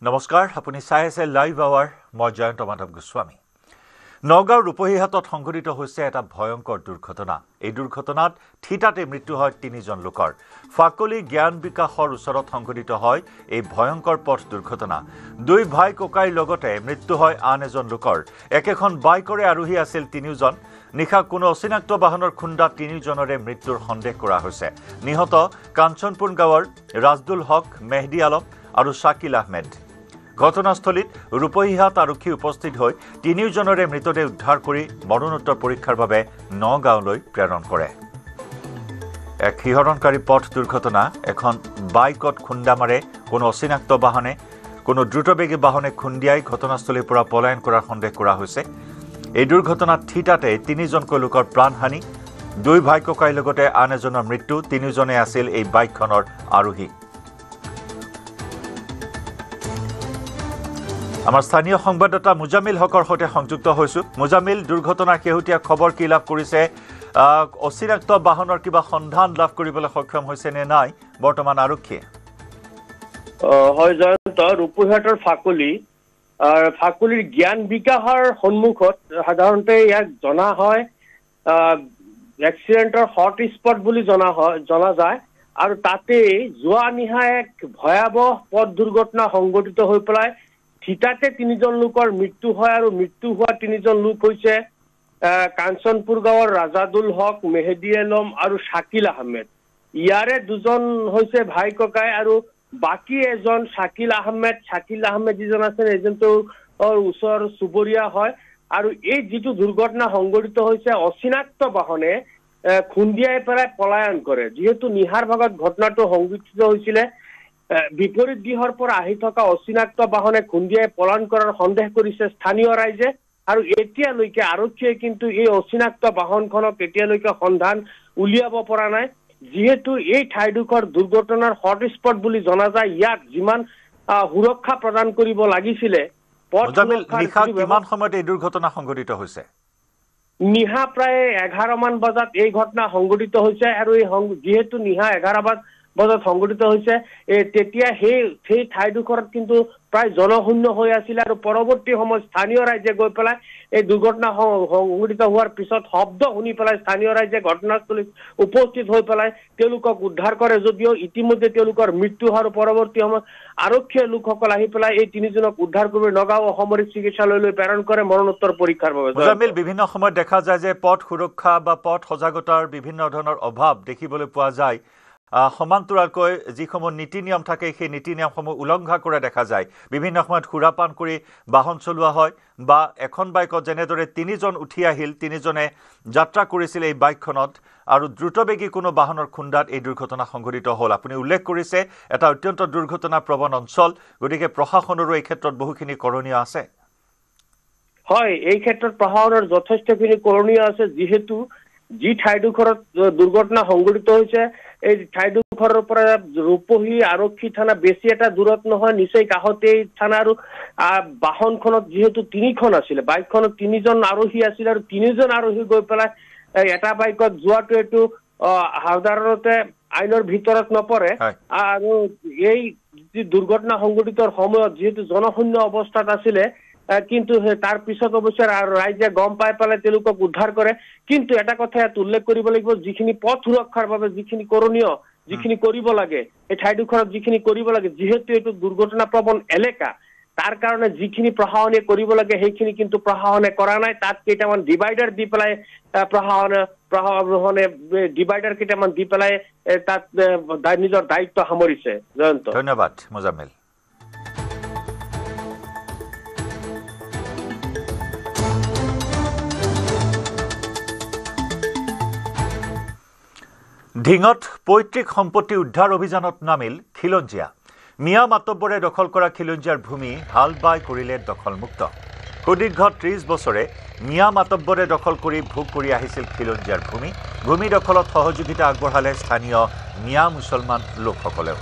নমস্কাৰ আপুনি চাই আছে লাইভ আৱাৰ মই জয়ন্ত মাধৱ গোস্বামী নগাঁও ৰূপহীহাটত সংঘটিত হৈছে এটা ভয়ংকৰ দুৰ্ঘটনা এই দুৰ্ঘটনাত ঠিতাতে মৃত্যু হয় তিনিজন লোকৰ ফাকলি জ্ঞান বিকাশৰ ওচৰত সংঘটিত হয় এই ভয়ংকৰ পথ দুৰ্ঘটনা দুই ভাই ককাইৰ লগতে মৃত্যু হয় আন এজন লোকৰ একেখন বাইকৰে আৰোহী আছিল তিনিজন নিশা কোনো অচিনাক্ত বাহনৰ খুন্দাত তিনিজনৰে মৃত্যুৰ সন্দেহ কৰা হৈছে নিহত কাঞ্চনপুৰ গাঁৱৰ ৰাজদুল হক মেহদি আলম আৰু শাকিল আহমেদ ঘটনাস্থলীত ৰূপহীহাট আৰক্ষী উপস্থিত হৈ তিনিজনৰে মৃতদেহ উদ্ধাৰ কৰি মৰণোত্তৰ পৰীক্ষাৰ বাবে নগাঁৱলৈ প্ৰেৰণ কৰে এক শিহৰণকাৰী পথ দুৰ্ঘটনা এখন বাইকত খুন্দা মাৰে কোনো অচিনাক্ত বাহনে কোনো দ্ৰুতবেগী বাহনে খুন্দিয়াই ঘটনাস্থলীৰ পৰা পলায়ন কৰাৰ সন্দেহ কৰা হৈছে এই দুৰ্ঘটনাত ঠিতাতে তিনিজনকৈ লোকৰ প্ৰাণহানি দুই ভাই ককাইৰ লগতে আন এজনৰ মৃত্যু তিনিজনে আছিল এই বাইকখনৰ আৰোহী আমাৰ স্থানীয় সংবাদদাতা মুজামিল হকৰ সৈতে সংযুক্ত হৈছো মুজামিল দুৰ্ঘটনাৰ শেহতীয়া খবৰ কি লাভ কৰিছে অচিনাক্ত বাহনৰ কিবা সন্ধান লাভ কৰিবলৈ সক্ষম হৈছে নে নাই বৰ্তমান আৰক্ষীয়ে হয় জয়ন্ত ৰূপহীহাটৰ ফাকলিৰ জ্ঞান বিকাশৰ সন্মুখত সাধাৰণতে ইয়াক জনা হয় এক্সিডেণ্টৰ হট স্পট বুলি জনা যায় আৰু তাতে যোৱা নিশা এক ভয়াৱহ পথ দুৰ্ঘটনা সংঘটিত হৈ পেলাই ঠিতাতে তিনিজন লোকৰ মৃত্যু হয় আৰু মৃত্যু হোৱা তিনিজন লোক হৈছে কাঞ্চনপুৰ গাঁৱৰ ৰাজাদুল হক মেহদি আলম আৰু শাকিল আহমেদ ইয়াৰে দুজন হৈছে ভাই ককাই আৰু বাকী এজন শাকিল আহমেদ যিজন আছে এজনটো ওচৰ চুবুৰীয়া হয় আৰু এই যিটো দুৰ্ঘটনা সংঘটিত হৈছে অচিনাক্ত বাহনে খুন্দিয়াই পেলাই পলায়ন কৰে যিহেতু নিহাৰ ভাগত ঘটনাটো সংঘটিত হৈছিলে বিপৰীত দিশৰ পৰা আহি থকা অচিনাক্ত বাহনে খুন্দিয়াই পলায়ন কৰাৰ সন্দেহ কৰিছে স্থানীয় ৰাইজে আৰু এতিয়ালৈকে আৰক্ষীয়ে কিন্তু এই অচিনাক্ত বাহনখনক এতিয়ালৈকে সন্ধান উলিয়াব পৰা নাই যিহেতু এই ঠাইডোখৰ দুৰ্ঘটনাৰ হট স্পট বুলি জনা যায় ইয়াত যিমান সুৰক্ষা প্ৰদান কৰিব লাগিছিলে কিমান সময়ত এই দুৰ্ঘটনা সংঘটিত হৈছে নিশা প্ৰায় 11 মান বজাত এই ঘটনা সংঘটিত হৈছে আৰু এই যিহেতু নিশা 11 বজাত সংঘটিত হৈছে তেতিয়া সেই ঠাইডোখৰত কিন্তু প্ৰায় জনশূন্য হৈ আছিল আৰু পৰৱৰ্তী সময়ত স্থানীয় ৰাইজে গৈ পেলাই এই দুৰ্ঘটনা সংঘটিত হোৱাৰ পিছত শব্দ শুনি পেলাই স্থানীয় ৰাইজে ঘটনাস্থলীত উপস্থিত হৈ পেলাই তেওঁলোকক উদ্ধাৰ কৰে যদিও ইতিমধ্যে তেওঁলোকৰ মৃত্যু হোৱাৰ পৰৱৰ্তী সময়ত আৰক্ষীৰ লোকসকল আহি পেলাই এই তিনিজনক উদ্ধাৰ কৰি নগাঁও অসামৰিক চিকিৎসালয়লৈ প্ৰেৰণ কৰে মৰণোত্তৰ পৰীক্ষাৰ বাবে মুজামিল বিভিন্ন সময়ত দেখা যায় যে পথ সুৰক্ষা বা পথ সজাগতাৰ বিভিন্ন ধৰণৰ অভাৱ দেখিবলৈ পোৱা যায় সমান্তৰালকৈ যিসমূহ নীতি নিয়ম থাকে সেই নীতি নিয়মসমূহ উলংঘা কৰা দেখা যায় বিভিন্ন সময়ত সুৰাপান কৰি বাহন চলোৱা হয় বা এখন বাইকত যেনেদৰে তিনিজন উঠি আহিল তিনিজনে যাত্ৰা কৰিছিল এই বাইকখনত আৰু দ্ৰুতবেগী কোনো বাহনৰ খুন্দাত এই দুৰ্ঘটনা সংঘটিত হ'ল আপুনি উল্লেখ কৰিছে এটা অত্যন্ত দুৰ্ঘটনা প্ৰৱণ অঞ্চল গতিকে প্ৰশাসনৰো এই ক্ষেত্ৰত বহুখিনি কৰোণীয় আছে হয় এই ক্ষেত্ৰত প্ৰশাসনৰ যথেষ্টখিনি কৰোণীয় আছে যিহেতু যি ঠাইডোখৰত দুৰ্ঘটনা সংঘটিত হৈছে এই ঠাইডোখৰৰ পৰা ৰূপহী আৰক্ষী থানা বেছি এটা দূৰত নহয় নিশ্চয় কাষতে থানা আৰু বাহনখনত যিহেতু তিনিখন আছিলে বাইকখনত তিনিজন আৰোহী আছিল আৰু তিনিজন আৰোহী গৈ পেলাই এটা বাইকত যোৱাটো এইটো সাধাৰণতে আইনৰ ভিতৰত নপৰে আৰু এই যি দুৰ্ঘটনা সংঘটিতৰ সময়ত যিহেতু জনশূন্য অৱস্থাত আছিলে কিন্তু তাৰ পিছত অৱশ্যে ৰাইজে গম পাই পেলাই তেওঁলোকক উদ্ধাৰ কৰে কিন্তু এটা কথা ইয়াত উল্লেখ কৰিব লাগিব যিখিনি পথ সুৰক্ষাৰ বাবে যিখিনি কৰোণীয় যিখিনি কৰিব লাগে এই ঠাইডোখৰত যিখিনি কৰিব লাগে যিহেতু এইটো দুৰ্ঘটনা প্ৰৱণ এলেকা তাৰ কাৰণে যিখিনি প্ৰশাসনে কৰিব লাগে সেইখিনি কিন্তু প্ৰশাসনে কৰা নাই তাত কেইটামান ডিভাইডাৰ দি পেলাই প্ৰশাসনে ডিভাইডাৰ কেইটামান দি পেলাই তাত নিজৰ দায়িত্ব সামৰিছে জয়ন্ত ধন্যবাদ মুজামিল ঢিঙত পৈতৃক সম্পত্তি উদ্ধাৰ অভিযানত নামিল খিলঞ্জীয়া মিয়া মাতব্বৰে দখল কৰা খিলঞ্জীয়াৰ ভূমি হাল বাই কৰিলে দখলমুক্ত সুদীৰ্ঘ 30 বছৰে মিয়া মাতব্বৰে দখল কৰি ভোগ কৰি আহিছিল খিলঞ্জীয়াৰ ভূমি দখলত সহযোগিতা আগবঢ়ালে স্থানীয় মিয়া মুছলমান লোকসকলেও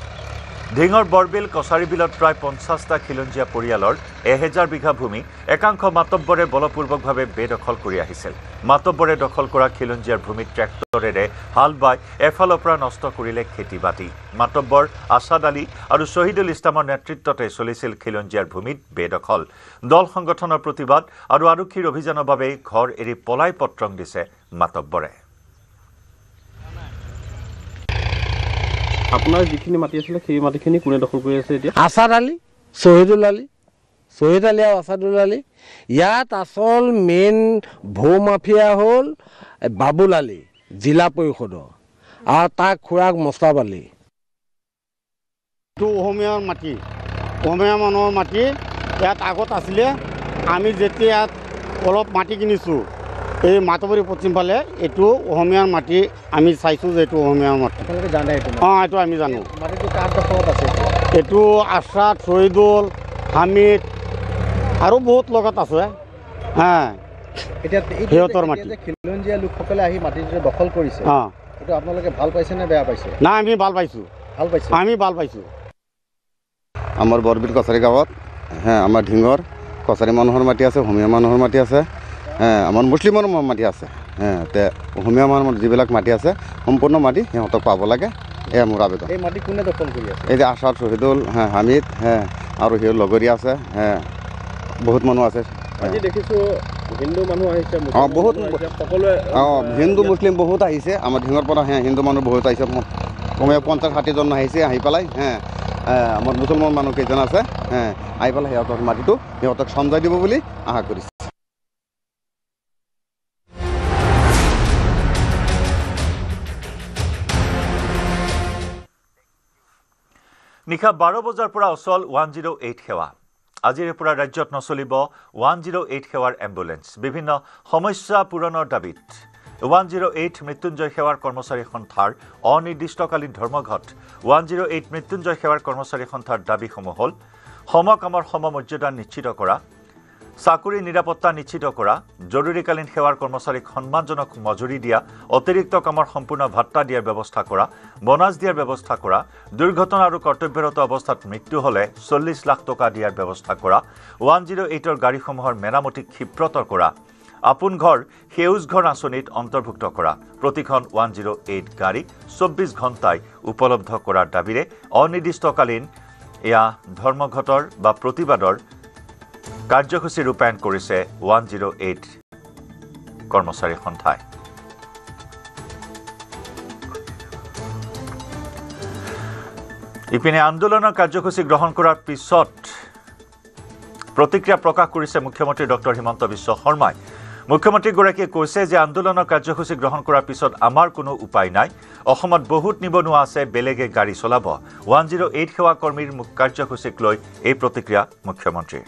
ঢিঙৰ বৰবিল কছাৰী বিলত প্ৰায় 50টা খিলঞ্জীয়া পৰিয়ালৰ 1000 বিঘা ভূমি একাংশ মাতব্বৰে বলপূৰ্বকভাৱে বেদখল কৰি আহিছিল। মাতব্বৰে দখল কৰা খিলঞ্জীয়াৰ ভূমিত ট্ৰেক্টৰেৰে হাল বাই এফালৰ পৰা নষ্ট কৰিলে খেতি-বাতি। মাতব্বৰ আছাদ আলী আৰু শহীদুল ইছলামৰ নেতৃত্বতে চলিছিল খিলঞ্জীয়াৰ ভূমিত বেদখল। দল সংগঠনৰ প্ৰতিবাদ আৰু আৰক্ষীৰ অভিযানৰ বাবে ঘৰ এৰি পলাই পত্ৰং দিছে মাতব্বৰে। আপোনাৰ যিখিনি মাটি আছিলে সেই মাটিখিনি কোনে দখল কৰি আছে এতিয়া? আছাদ আলী, শহীদুল আলী, শহীদ আলী আৰু আছাদুল আলী। ইয়াত আচল মেইন ভূ মাফিয়া হ'ল বাবুল আলী, জিলা পৰিষদৰ, আৰু তাৰ খুৰাক মস্তাব আলী। এইটো অসমীয়াৰ মাটি, অসমীয়া মানুহৰ মাটি। ইয়াত আগত আছিলে, আমি যেতিয়া ইয়াত অলপ মাটি কিনিছোঁ এই মাতবৰী পশ্চিম ফালে, এইটো অসমীয়াৰ মাটি। আমি চাইছোঁ যে এইটো অসমীয়াৰ মাটি। আপোনালোকে জানে এইটো? অঁ, এইটো আমি জানো। মাটিটো কাৰ দখলত আছে? এইটো আছাদ, শহীদুল, হামিদ আৰু বহুত লগত আছে। এতিয়া সিহঁতৰ মাটি। খিলঞ্জীয়া লোকসকলে আহি মাটিটো দখল কৰিছে, অঁ, এইটো আপোনালোকে ভাল পাইছে নে বেয়া পাইছে? নাই, আমি ভাল পাইছোঁ। ভাল পাইছে? আমি ভাল পাইছোঁ। আমাৰ বৰবিল কছাৰী গাঁৱত আমাৰ ঢিঙৰ কছাৰী মানুহৰ মাটি আছে, অসমীয়া মানুহৰ মাটি আছে, আমাৰ মুছলিমৰ মাটি আছে। তে অসমীয়া মানুহৰ যিবিলাক মাটি আছে সম্পূৰ্ণ মাটি সিহঁতক পাব লাগে, এয়া মোৰ আবেদন। এই মাটি কোনে দখল কৰি আছে? এই যে আছাদ, শহীদুল, হামিদ আৰু সিহঁত লগৰীয়া আছে, বহুত মানুহ আছে। আজি দেখিছোঁ হিন্দু মানুহ আহিছে, বহুত সকলোৱে হিন্দু মুছলিম বহুত আহিছে। আমাৰ ঢিঙৰ পৰা হিন্দু মানুহ বহুত আহিছে, কমে 50-60জন আহিছে। আহি পেলাই আমাৰ মুছলমান মানুহ কেইজন আছে, আহি পেলাই সিহঁতৰ মাটিটো সিহঁতক সমজাই দিব বুলি আশা কৰিছে। নিশা 12 বজাৰ পৰা অচল 108 সেৱা। আজিৰ পৰা ৰাজ্যত নচলিব 108 সেৱাৰ এম্বুলেন্স। বিভিন্ন সমস্যা পূৰণৰ দাবীত 108 মৃত্যুঞ্জয় সেৱাৰ কৰ্মচাৰী সন্থাৰ অনিৰ্দিষ্টকালীন ধৰ্মঘট। 108 মৃত্যুঞ্জয় সেৱাৰ কৰ্মচাৰী সন্থাৰ দাবীসমূহ হ'ল সমকামৰ সমমৰ্যাদা নিশ্চিত কৰা, চাকৰি নিৰাপত্তা নিশ্চিত কৰা, জৰুৰীকালীন সেৱাৰ কৰ্মচাৰীক সন্মানজনক মজুৰি দিয়া, অতিৰিক্ত কামৰ সম্পূৰ্ণ ভাত্তা দিয়াৰ ব্যৱস্থা কৰা, বোনাছ দিয়াৰ ব্যৱস্থা কৰা, দুৰ্ঘটনা আৰু কৰ্তব্যৰত অৱস্থাত মৃত্যু হ'লে 40 লাখ টকা দিয়াৰ ব্যৱস্থা কৰা, 108ৰ গাড়ীসমূহৰ মেৰামতি ক্ষীপ্ৰতৰ কৰা, আপোন ঘৰ সেউজ ঘৰ আঁচনিত অন্তৰ্ভুক্ত কৰা, প্ৰতিখন 108 গাড়ী 24 ঘণ্টাই উপলব্ধ কৰাৰ দাবীৰে অনিৰ্দিষ্টকালীন এয়া ধৰ্মঘটৰ বা প্ৰতিবাদৰ কাৰ্যসূচী ৰূপায়ণ কৰিছে 108 কৰ্মচাৰী সন্থাই। ইপিনে আন্দোলনৰ কাৰ্যসূচী গ্ৰহণ কৰাৰ পিছত প্ৰতিক্ৰিয়া প্ৰকাশ কৰিছে মুখ্যমন্ত্ৰী ডক্টৰ হিমন্ত বিশ্ব শৰ্মাই। মুখ্যমন্ত্ৰীগৰাকীয়ে কৈছে যে আন্দোলনৰ কাৰ্যসূচী গ্ৰহণ কৰাৰ পিছত আমাৰ কোনো উপায় নাই। অসমত বহুত নিবনুৱা আছে, বেলেগে গাড়ী চলাব। 108 সেৱা কৰ্মীৰ কাৰ্যসূচীক লৈ এই প্ৰতিক্ৰিয়া মুখ্যমন্ত্ৰীৰ।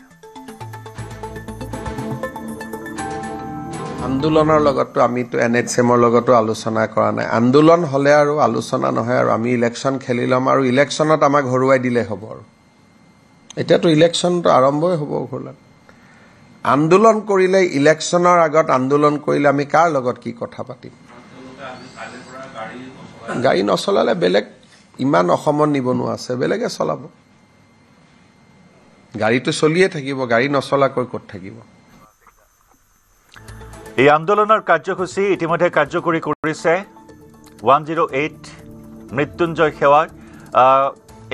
আন্দোলনৰ লগতো আমিতো NHMৰ লগতো আলোচনা কৰা নাই। আন্দোলন হ'লে আৰু আলোচনা নহয়, আৰু আমি ইলেকশ্যন খেলি ল'ম আৰু ইলেকশ্যনত আমাক হৰুৱাই দিলে হ'ব। আৰু এতিয়াতো ইলেকশ্যনটো আৰম্ভই হ'ব। ঘৰলাত আন্দোলন কৰিলে, ইলেকশ্যনৰ আগত আন্দোলন কৰিলে আমি কাৰ লগত কি কথা পাতিম? গাড়ী নচলালে বেলেগ ইমান অসমত নিবনুৱা আছে, বেলেগে চলাব। গাড়ীটো চলিয়ে থাকিব, গাড়ী নচলাকৈ ক'ত থাকিব? এই আন্দোলনৰ কাৰ্যসূচী ইতিমধ্যে কাৰ্যকৰী কৰিছে 108 মৃত্যুঞ্জয় সেৱাৰ।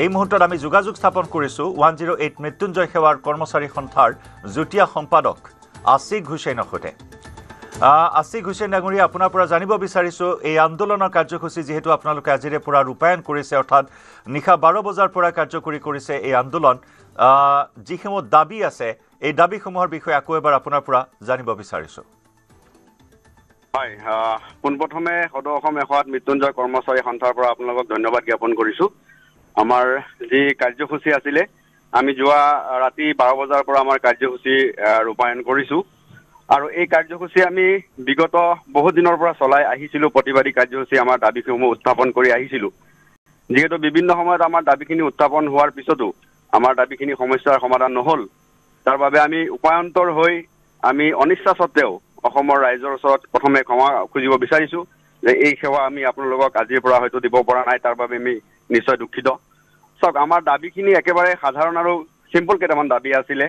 এই মুহূৰ্তত আমি যোগাযোগ স্থাপন কৰিছোঁ 108 মৃত্যুঞ্জয় সেৱাৰ কৰ্মচাৰী সন্থাৰ যুটীয়া সম্পাদক আছিক হুছেইনৰ সৈতে। আছিক হুছেইন ডাঙৰীয়া, আপোনাৰ পৰা জানিব বিচাৰিছোঁ এই আন্দোলনৰ কাৰ্যসূচী যিহেতু আপোনালোকে আজিৰে পৰা ৰূপায়ণ কৰিছে, অৰ্থাৎ নিশা 12 বজাৰ পৰা কাৰ্যকৰী কৰিছে এই আন্দোলন, যিসমূহ দাবী আছে এই দাবীসমূহৰ বিষয়ে আকৌ এবাৰ আপোনাৰ পৰা জানিব বিচাৰিছোঁ। হয়, পোনপ্ৰথমে সদৌ অসম এসভাত মৃত্যুঞ্জয় কৰ্মচাৰী সন্থাৰ পৰা আপোনালোকক ধন্যবাদ জ্ঞাপন কৰিছোঁ। আমাৰ যি কাৰ্যসূচী আছিলে, আমি যোৱা ৰাতি 12 বজাৰ পৰা আমাৰ কাৰ্যসূচী ৰূপায়ণ কৰিছোঁ। আৰু এই কাৰ্যসূচী আমি বিগত বহুত দিনৰ পৰা চলাই আহিছিলোঁ। প্ৰতিবাদী কাৰ্যসূচী আমাৰ দাবীসমূহ উত্থাপন কৰি আহিছিলোঁ। যিহেতু বিভিন্ন সময়ত আমাৰ দাবীখিনি উত্থাপন হোৱাৰ পিছতো আমাৰ দাবীখিনি সমস্যাৰ সমাধান নহ'ল, তাৰ বাবে আমি উপায়ন্তৰ হৈ আমি অনিচ্ছা সত্ত্বেও অসমৰ ৰাইজৰ ওচৰত প্ৰথমে ক্ষমা খুজিব বিচাৰিছোঁ যে এই সেৱা আমি আপোনালোকক আজিৰ পৰা হয়তো দিব পৰা নাই, তাৰ বাবে আমি নিশ্চয় দুখিত। চাওক আমাৰ দাবীখিনি একেবাৰে সাধাৰণ আৰু সিম্পল কেইটামান দাবী আছিলে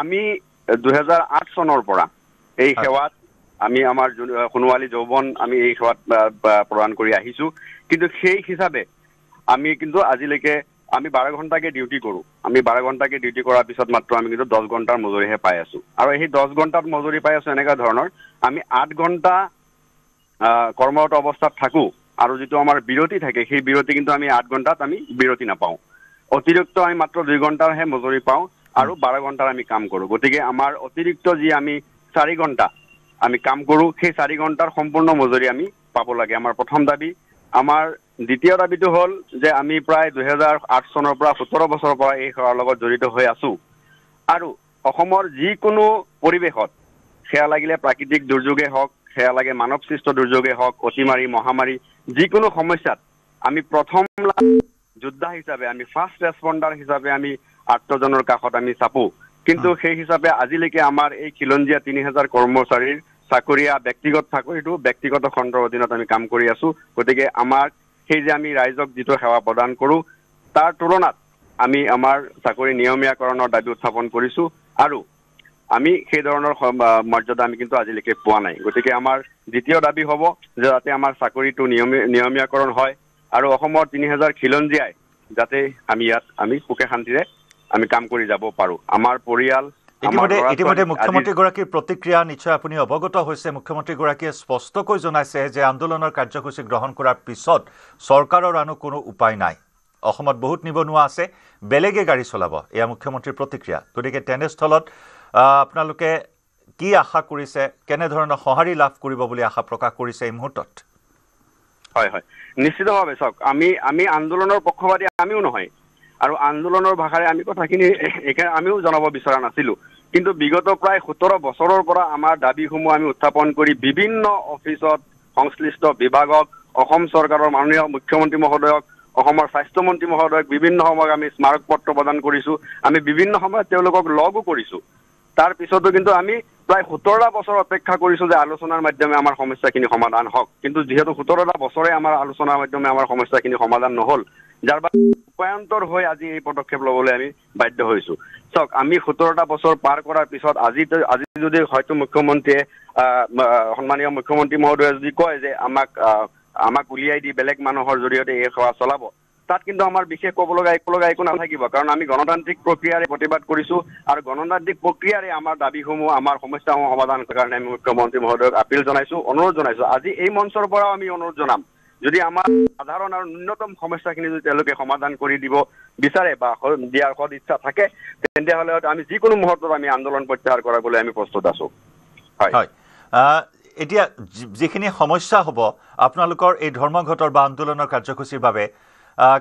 আমি 2008 চনৰ পৰা এই সেৱাত আমি আমাৰ সোণোৱালী যৌৱন আমি এই সেৱাত প্ৰদান কৰি আহিছো কিন্তু সেই হিচাপে আমি কিন্তু আজিলৈকে আমি 12 ঘণ্টাকে ডিউটি কৰো আমি 12 ঘণ্টাকে ডিউটি কৰাৰ পিছত মাত্ৰ আমি কিন্তু 10 ঘণ্টাৰ মজুৰিহে পাই আছো আৰু এই 10 ঘণ্টাত মজুৰি পাই আছো এনেকা ধৰণৰ আমি 8 ঘণ্টা কৰ্মৰত অৱস্থাত থাকো আৰু যেটো আমাৰ বিৰতি থাকে সেই বিৰতি কিন্তু আমি 8 ঘণ্টাত আমি বিৰতি নাপাওঁ অতিৰিক্ত আমি মাত্ৰ 2 ঘণ্টাৰহে মজুৰি পাওঁ আৰু 12 ঘণ্টাৰ আমি কাম কৰো গতিকে আমাৰ অতিৰিক্ত যি আমি 4 ঘণ্টা আমি কাম কৰো সেই 4 ঘণ্টাৰ সম্পূৰ্ণ মজুৰি আমি পাব লাগে আমাৰ প্ৰথম দাবী আমাৰ দ্বিতীয় দাবীটো হ'ল যে আমি প্ৰায় 2008 চনৰ পৰা 17 বছৰৰ পৰা এই সেৱাৰ লগত জড়িত হৈ আছো আৰু অসমৰ যিকোনো পৰিৱেশত সেয়া লাগিলে প্ৰাকৃতিক দুৰ্যোগে হওক সেয়া লাগে মানৱ সৃষ্ট দুৰ্যোগে হওক অতিমাৰী মহামাৰী যিকোনো সমস্যাত আমি প্ৰথম যোদ্ধা হিচাপে আমি ফাৰ্ষ্ট ৰেছপন্ডাৰ হিচাপে আমি আত্মজনৰ কাষত আমি চাপো কিন্তু সেই হিচাপে আজিলৈকে আমাৰ এই খিলঞ্জীয়া 3000 কৰ্মচাৰীৰ চাকৰিয়া ব্যক্তিগত চাকৰিটো ব্যক্তিগত খণ্ডৰ অধীনত আমি কাম কৰি আছো গতিকে আমাৰ সেই যে আমি ৰাইজক যিটো সেৱা প্ৰদান কৰো তাৰ তুলনাত আমি আমাৰ চাকৰি নিয়মীয়াকৰণৰ দাবী উত্থাপন কৰিছো আৰু আমি সেই ধৰণৰ মৰ্যাদা আমি কিন্তু আজিলৈকে পোৱা নাই গতিকে আমাৰ দ্বিতীয় দাবী হ'ব যে যাতে আমাৰ চাকৰিটো নিয়মীয়াকৰণ হয় আৰু অসমৰ 3000 খিলঞ্জীয়াই যাতে আমি ইয়াত আমি সুখে শান্তিৰে আমি কাম কৰি যাব পাৰো আমাৰ পৰিয়াল ইতিমধ্যে মুখ্যমন্ত্ৰীগৰাকীৰ প্ৰতিক্ৰিয়া নিশ্চয় আপুনি অৱগত হৈছে মুখ্যমন্ত্ৰীগৰাকীয়ে স্পষ্টকৈ জনাইছে যে আন্দোলনৰ কাৰ্যসূচী গ্ৰহণ কৰাৰ পিছত চৰকাৰৰ আনো কোনো উপায় নাই অসমত বহুত নিবনুৱা আছে বেলেগে গাড়ী চলাব এয়া মুখ্যমন্ত্ৰীৰ প্ৰতিক্ৰিয়া গতিকে তেনেস্থলত আপোনালোকে কি আশা কৰিছে কেনে ধৰণৰ সঁহাৰি লাভ কৰিব বুলি আশা প্ৰকাশ কৰিছে এই মুহূৰ্তত হয় হয় নিশ্চিতভাৱে চাওক আমি আন্দোলনৰ পক্ষপাতী আমিও নহয় আৰু আন্দোলনৰ ভাষাৰে আমি কথাখিনি আমিও জনাব বিচৰা নাছিলো কিন্তু বিগত প্ৰায় 17 বছৰৰ পৰা আমাৰ দাবীসমূহ আমি উত্থাপন কৰি বিভিন্ন অফিচত সংশ্লিষ্ট বিভাগক অসম চৰকাৰৰ মাননীয় মুখ্যমন্ত্ৰী মহোদয়ক অসমৰ স্বাস্থ্য মন্ত্ৰী মহোদয়ক বিভিন্ন সময়ত আমি স্মাৰক পত্ৰ প্ৰদান কৰিছো আমি বিভিন্ন সময়ত তেওঁলোকক লগো কৰিছো তাৰ পিছতো কিন্তু আমি প্ৰায় 17টা বছৰ অপেক্ষা কৰিছো যে আলোচনাৰ মাধ্যমে আমাৰ সমস্যাখিনি সমাধান হওক কিন্তু যেহেতু 17টা বছৰে আমাৰ আলোচনাৰ মাধ্যমে আমাৰ সমস্যাখিনি সমাধান নহল যাৰ বাবে উপায়ন্তৰ হৈ আজি এই পদক্ষেপ ল'বলৈ আমি বাধ্য হৈছো চাওক আমি 17টা বছৰ পাৰ কৰাৰ পিছত আজি যদি হয়তো মুখ্যমন্ত্ৰীয়ে সন্মানীয় মুখ্যমন্ত্ৰী মহোদয়ে যদি কয় যে আমাক উলিয়াই দি বেলেগ মানুহৰ জৰিয়তে এই সেৱা চলাব তাত কিন্তু আমাৰ বিশেষ ক'ব লগা একো নাথাকিব কাৰণ আমি গণতান্ত্ৰিক প্ৰক্ৰিয়াৰে প্ৰতিবাদ কৰিছো আৰু গণতান্ত্ৰিক প্ৰক্ৰিয়াৰে আমাৰ দাবীসমূহ আমাৰ সমস্যাসমূহ সমাধান কৰাৰ কাৰণে আমি মুখ্যমন্ত্ৰী মহোদয়ক আপিল জনাইছো অনুৰোধ জনাইছো আজি এই মঞ্চৰ পৰাও আমি অনুৰোধ জনাম যদি আমাৰ সাধাৰণ আৰু ন্যূনতম সমস্যাখিনি যদি তেওঁলোকে সমাধান কৰি দিব বিচাৰে বা দিয়াৰ সদ ইচ্ছা থাকে তেন্তেহ'লে আমি যিকোনো মুহূৰ্তত আমি আন্দোলন প্ৰত্যাহাৰ কৰাবলৈ আমি প্ৰস্তুত আছো হয় এতিয়া যিখিনি সমস্যা হ'ব আপোনালোকৰ এই ধৰ্মঘটৰ বা আন্দোলনৰ কাৰ্যসূচীৰ বাবে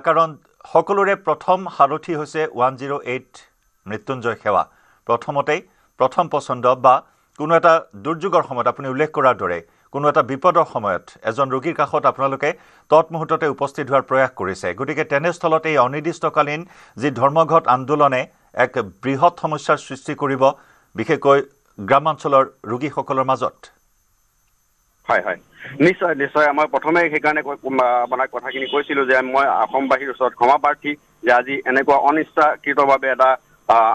কাৰণ সকলোৰে প্ৰথম সাৰথি হৈছে 108 মৃত্যুঞ্জয় সেৱা প্ৰথম পছন্দ বা কোনো এটা দুৰ্যোগৰ সময়ত আপুনি উল্লেখ কৰাৰ দৰে কোনো এটা বিপদৰ সময়ত এজন ৰোগীৰ কাষত আপোনালোকে তৎমুহূৰ্ততে উপস্থিত হোৱাৰ প্ৰয়াস কৰিছে গতিকে তেনেস্থলত এই অনিৰ্দিষ্টকালীন যি ধৰ্মঘট আন্দোলনে এক বৃহৎ সমস্যাৰ সৃষ্টি কৰিব বিশেষকৈ গ্ৰামাঞ্চলৰ ৰোগীসকলৰ মাজত হয় হয় নিশ্চয় মই প্ৰথমে সেইকাৰণে আপোনাক কথাখিনি কৈছিলো যে মই অসমবাসীৰ ওচৰত ক্ষমা প্ৰাৰ্থী যে আজি এনেকুৱা অনিচ্ছাকৃতভাৱে এটা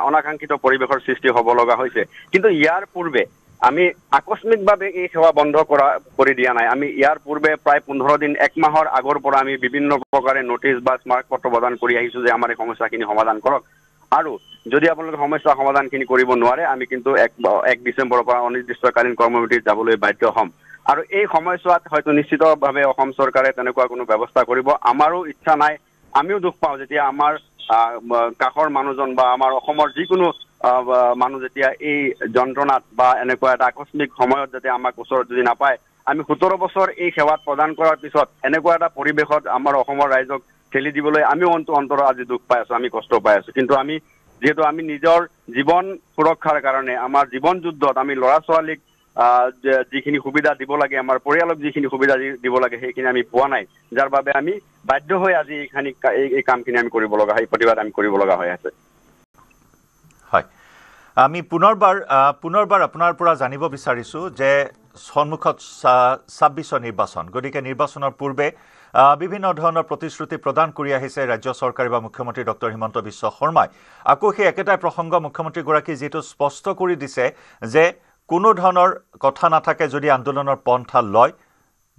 অনাকাংক্ষিত পৰিৱেশৰ সৃষ্টি হ'ব লগা হৈছে কিন্তু ইয়াৰ পূৰ্বে আমি আকস্মিকভাৱে এই সেৱা বন্ধ কৰি দিয়া নাই আমি ইয়াৰ পূৰ্বে প্ৰায় 15 দিন 1 মাহৰ আগৰ পৰা আমি বিভিন্ন প্ৰকাৰে নোটিছ বা স্মাৰক পত্ৰ প্ৰদান কৰি আহিছো যে আমাৰ এই সমস্যাখিনি সমাধান কৰক আৰু যদি আপোনালোকে সমস্যা সমাধানখিনি কৰিব নোৱাৰে আমি কিন্তু 1 ডিচেম্বৰৰ পৰা অনিৰ্দিষ্টকালীন কৰ্মসূচীত যাবলৈ বাধ্য হ'ম আৰু এই সময়ছোৱাত হয়তো নিশ্চিতভাৱে অসম চৰকাৰে তেনেকুৱা কোনো ব্যৱস্থা কৰিব আমাৰো ইচ্ছা নাই আমিও দুখ পাওঁ যেতিয়া আমাৰ কাষৰ মানুহজন বা আমাৰ অসমৰ যিকোনো মানুহ যেতিয়া এই যন্ত্ৰণাত বা এনেকুৱা এটা আকস্মিক সময়ত যাতে আমাক ওচৰত যদি নাপায় আমি 17 বছৰ এই সেৱাত প্ৰদান কৰাৰ পিছত এনেকুৱা এটা পৰিৱেশত আমাৰ অসমৰ ৰাইজক ঠেলি দিবলৈ আমি অন্তৰৰ আজি দুখ পাই আছো আমি কষ্ট পাই আছো কিন্তু আমি যেহেতু আমি নিজৰ জীৱন সুৰক্ষাৰ কাৰণে আমাৰ জীৱন যুদ্ধত আমি ল'ৰা ছোৱালীক যিখিনি সুবিধা দিব লাগে আমাৰ পৰিয়ালক যিখিনি সুবিধা দিব লাগে সেইখিনি আমি পোৱা নাই যাৰ বাবে আমি বাধ্য হৈ আজি এই কামখিনি আমি কৰিব লগা হয় প্ৰতিবাদ আমি কৰিব লগা হৈ আছে হয় আমি পুনৰবাৰ আপোনাৰ পৰা জানিব বিচাৰিছো যে সন্মুখত 26 নিৰ্বাচন গতিকে নিৰ্বাচনৰ পূৰ্বে বিভিন্ন ধৰণৰ প্ৰতিশ্ৰুতি প্ৰদান কৰি আহিছে ৰাজ্য চৰকাৰে বা মুখ্যমন্ত্ৰী ডক্টৰ হিমন্ত বিশ্ব শৰ্মাই আকৌ সেই একেটাই প্ৰসংগ মুখ্যমন্ত্ৰীগৰাকী যেটো স্পষ্ট কৰি দিছে যে কোনো ধৰণৰ কথা নাথাকে যদি আন্দোলনৰ পন্থা লয়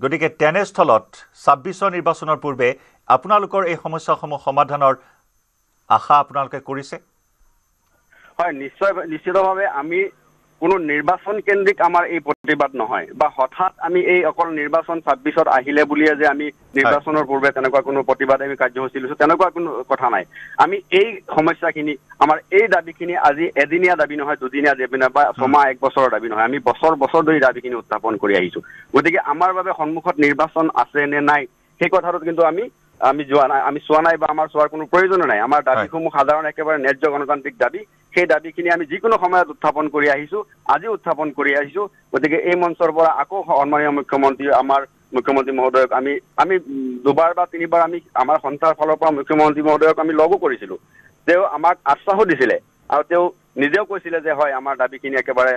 গতিকে তেনেস্থলত ২৬ নিৰ্বাচনৰ পূৰ্বে আপোনালোকৰ এই সমস্যাসমূহ সমাধানৰ আশা আপোনালোকে কৰিছে হয় নিশ্চিতভাৱে আমি কোনো নিৰ্বাচন কেন্দ্ৰিক আমাৰ এই প্ৰতিবাদ নহয় বা হঠাৎ আমি এই অকল নিৰ্বাচন ২৬ত আহিলে বুলিয়ে যে আমি নিৰ্বাচনৰ পূৰ্বে তেনেকুৱা কোনো প্ৰতিবাদ আমি কাৰ্যসূচী লৈছো তেনেকুৱা কোনো কথা নাই আমি এই সমস্যাখিনি আমাৰ এই দাবীখিনি আজি এদিনীয়া দাবী নহয় দুদিনীয়া দাবী নহয় বা ছমাহ এক বছৰৰ দাবী নহয় আমি বছৰ বছৰ ধৰি দাবীখিনি উত্থাপন কৰি আহিছো গতিকে আমাৰ বাবে সন্মুখত নিৰ্বাচন আছে নে নাই সেই কথাটোত কিন্তু আমি চোৱা নাই বা আমাৰ চোৱাৰ কোনো প্ৰয়োজন নাই আমাৰ দাবীসমূহ সাধাৰণ একেবাৰে ন্যায্য গণতান্ত্ৰিক দাবী সেই দাবীখিনি আমি যিকোনো সময়ত উত্থাপন কৰি আহিছো আজি উত্থাপন কৰি আহিছো গতিকে এই মঞ্চৰ পৰা আকৌ সন্মানীয় মুখ্যমন্ত্ৰী আমাৰ মুখ্যমন্ত্ৰী মহোদয়ক আমি দুবাৰ বা তিনিবাৰ আমি আমাৰ সন্থাৰ ফালৰ পৰা মুখ্যমন্ত্ৰী মহোদয়ক আমি লগো কৰিছিলো তেওঁ আমাক আশ্বাসো দিছিলে আৰু তেওঁ নিজেও কৈছিলে যে হয় আমাৰ দাবীখিনি একেবাৰে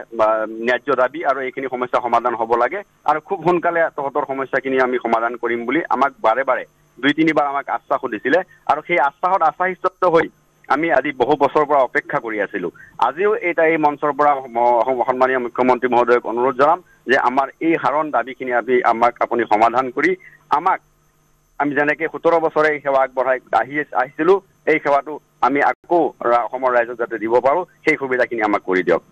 ন্যায্য দাবী আৰু এইখিনি সমস্যা সমাধান হ'ব লাগে আৰু খুব সোনকালে তহঁতৰ সমস্যাখিনি আমি সমাধান কৰিম বুলি আমাক বাৰে বাৰে ২-৩ বাৰ আমাক আশ্বাসো দিছিলে আৰু সেই আশ্বাসত আশ্বাসিত হৈ আমি আজি বহু বছৰৰ পৰা অপেক্ষা কৰি আছিলো আজিও এই মঞ্চৰ পৰা সন্মানীয় মুখ্যমন্ত্ৰী মহোদয়ক অনুৰোধ জনাম যে আমাৰ এই হাৰণ দাবীখিনি আমাক আপুনি সমাধান কৰি আমাক আমি যেনেকৈ ১৭ বছৰে এই সেৱা আগবঢ়াই আহিছিলো এই সেৱাটো আমি আকৌ অসমৰ ৰাইজক যাতে দিব পাৰো সেই সুবিধাখিনি আমাক কৰি দিয়ক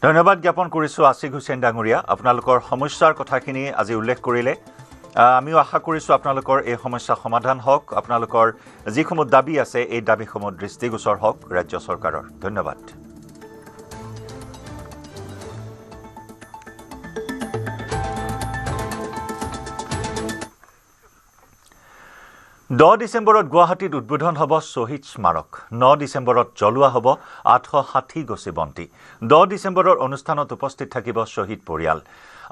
ধন্যবাদ জ্ঞাপন কৰিছোঁ আছিক হুছেইন ডাঙৰীয়া আপোনালোকৰ সমস্যাৰ কথাখিনি আজি উল্লেখ কৰিলে আমিও আশা কৰিছোঁ আপোনালোকৰ এই সমস্যা সমাধান হওক আপোনালোকৰ যিসমূহ দাবী আছে এই দাবীসমূহ দৃষ্টিগোচৰ হওক ৰাজ্য চৰকাৰৰ ধন্যবাদ 10 ডিচেম্বৰত গুৱাহাটীত উদ্বোধন হ'ব শ্বহীদ স্মাৰক 9 ডিচেম্বৰত জ্বলোৱা হ'ব 860 গছি বন্তি 10 ডিচেম্বৰৰ অনুষ্ঠানত উপস্থিত থাকিব শ্বহীদ পৰিয়াল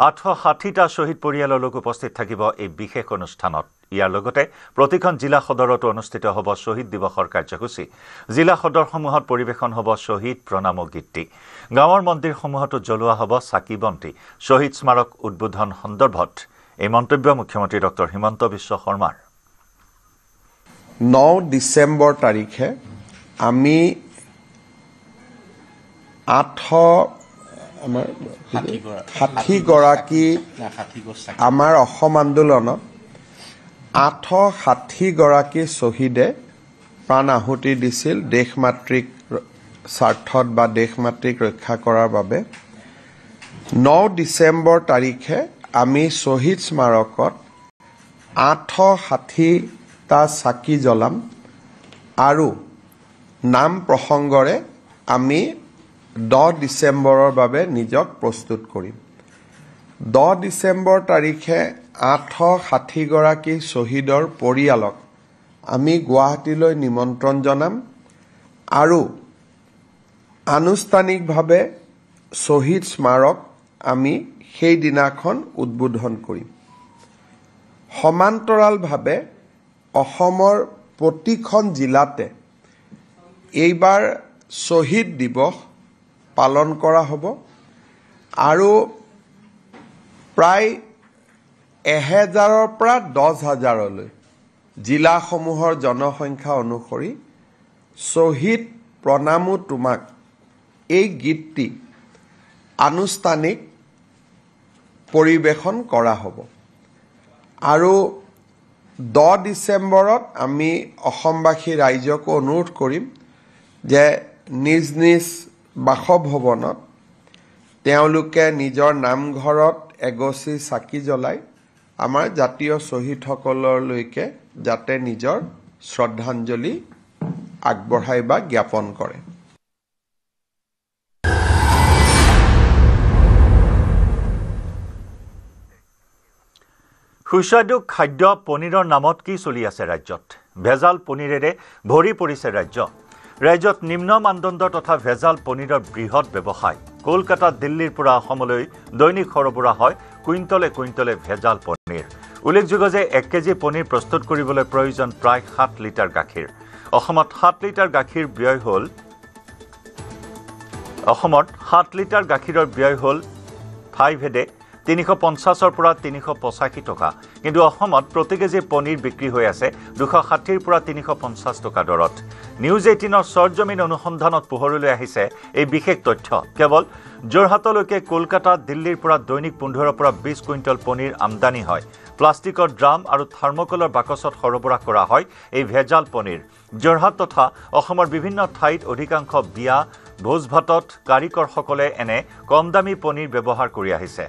860টা শ্বহীদ পৰিয়ালৰ লোক উপস্থিত থাকিব এই বিশেষ অনুষ্ঠানত ইয়াৰ লগতে প্ৰতিখন জিলা সদৰত অনুষ্ঠিত হ'ব শ্বহীদ দিৱসৰ কাৰ্যসূচী জিলা সদৰসমূহত পৰিৱেশন হ'ব শ্বহীদ প্ৰণাম গীতি গাঁৱৰ মন্দিৰসমূহতো জ্বলোৱা হ'ব চাকি বন্তি শ্বহীদ স্মাৰক উদ্বোধন সন্দৰ্ভত এই মন্তব্য মুখ্যমন্ত্ৰী ডক্টৰ হিমন্ত বিশ্ব শৰ্মাৰ 9 ডিচেম্বৰ তাৰিখে আমি 860 গৰাকী আমাৰ অসম আন্দোলনত 860 গৰাকী শ্বহীদে প্ৰাণ আহুতি দিছিল দেশ মাতৃক স্বাৰ্থত বা দেশ মাতৃক ৰক্ষা কৰাৰ বাবে 9 ডিচেম্বৰ তাৰিখে আমি শ্বহীদ স্মাৰকত 860টা চাকি জ্বলাম আৰু নাম প্ৰসংগৰে আমি 10 ডিচেম্বৰৰ বাবে নিজক প্ৰস্তুত কৰিম 10 ডিচেম্বৰ তাৰিখে 860 গৰাকী শ্বহীদৰ পৰিয়ালক আমি গুৱাহাটীলৈ নিমন্ত্ৰণ জনাম আৰু আনুষ্ঠানিকভাৱে শ্বহীদ স্মাৰক আমি সেই দিনাখন উদ্বোধন কৰিম সমান্তৰালভাৱে অসমৰ প্ৰতিখন জিলাতে এইবাৰ শ্বহীদ দিৱস পালন কৰা হ'ব আৰু প্ৰায় 1000ৰ পৰা 10000লৈ জিলাসমূহৰ জনসংখ্যা অনুসৰি শ্বহীদ প্ৰণামো তোমাক এই গীতটি আনুষ্ঠানিক পৰিৱেশন কৰা হ'ব আৰু 10 ডিচেম্বৰত আমি অসমবাসী ৰাইজক অনুৰোধ কৰিম যে নিজ নিজ বাসভৱনত তেওঁলোকে নিজৰ নামঘৰত এগছি চাকি জ্বলাই আমাৰ জাতীয় শ্বহীদসকললৈকে যাতে নিজৰ শ্ৰদ্ধাঞ্জলি আগবঢ়াই বা জ্ঞাপন কৰে সুস্বাদু খাদ্য পনীৰৰ নামত কি চলি আছে ৰাজ্যত ভেজাল পনীৰেৰে ভৰি পৰিছে ৰাজ্যত নিম্ন মানদণ্ড তথা ভেজাল পনীৰৰ বৃহৎ ব্যৱসায় কলকাতা দিল্লীৰ পৰা অসমলৈ দৈনিক সৰবৰাহ হয় কুইণ্টলে ভেজাল পনীৰ উল্লেখযোগ্য যে 1 কেজি পনীৰ প্ৰস্তুত কৰিবলৈ প্ৰয়োজন প্ৰায় 7 লিটাৰ গাখীৰ অসমত 7 লিটাৰ গাখীৰ ব্যয় হ'ল অসমত 7 লিটাৰ গাখীৰৰ ব্যয় হ'ল ঠাই ভেদে 350ৰ পৰা 385 টকা কিন্তু অসমত প্ৰতি কেজি পনীৰ বিক্ৰী হৈ আছে 260ৰ পৰা 350 টকা দৰত নিউজ 18ৰ সৰজমিন অনুসন্ধানত পোহৰলৈ আহিছে এই বিশেষ তথ্য কেৱল যোৰহাটলৈকে কলকাতা দিল্লীৰ পৰা দৈনিক 15 পৰা 20 কুইণ্টল পনীৰ আমদানি হয় প্লাষ্টিকৰ ড্ৰাম আৰু থাৰ্মোকলৰ বাকচত সৰবৰাহ কৰা হয় এই ভেজাল পনীৰ যোৰহাট তথা অসমৰ বিভিন্ন ঠাইত অধিকাংশ বিয়া ভোজ-ভাতত কাৰিকৰসকলে এনে কম দামী পনীৰ ব্যৱহাৰ কৰি আহিছে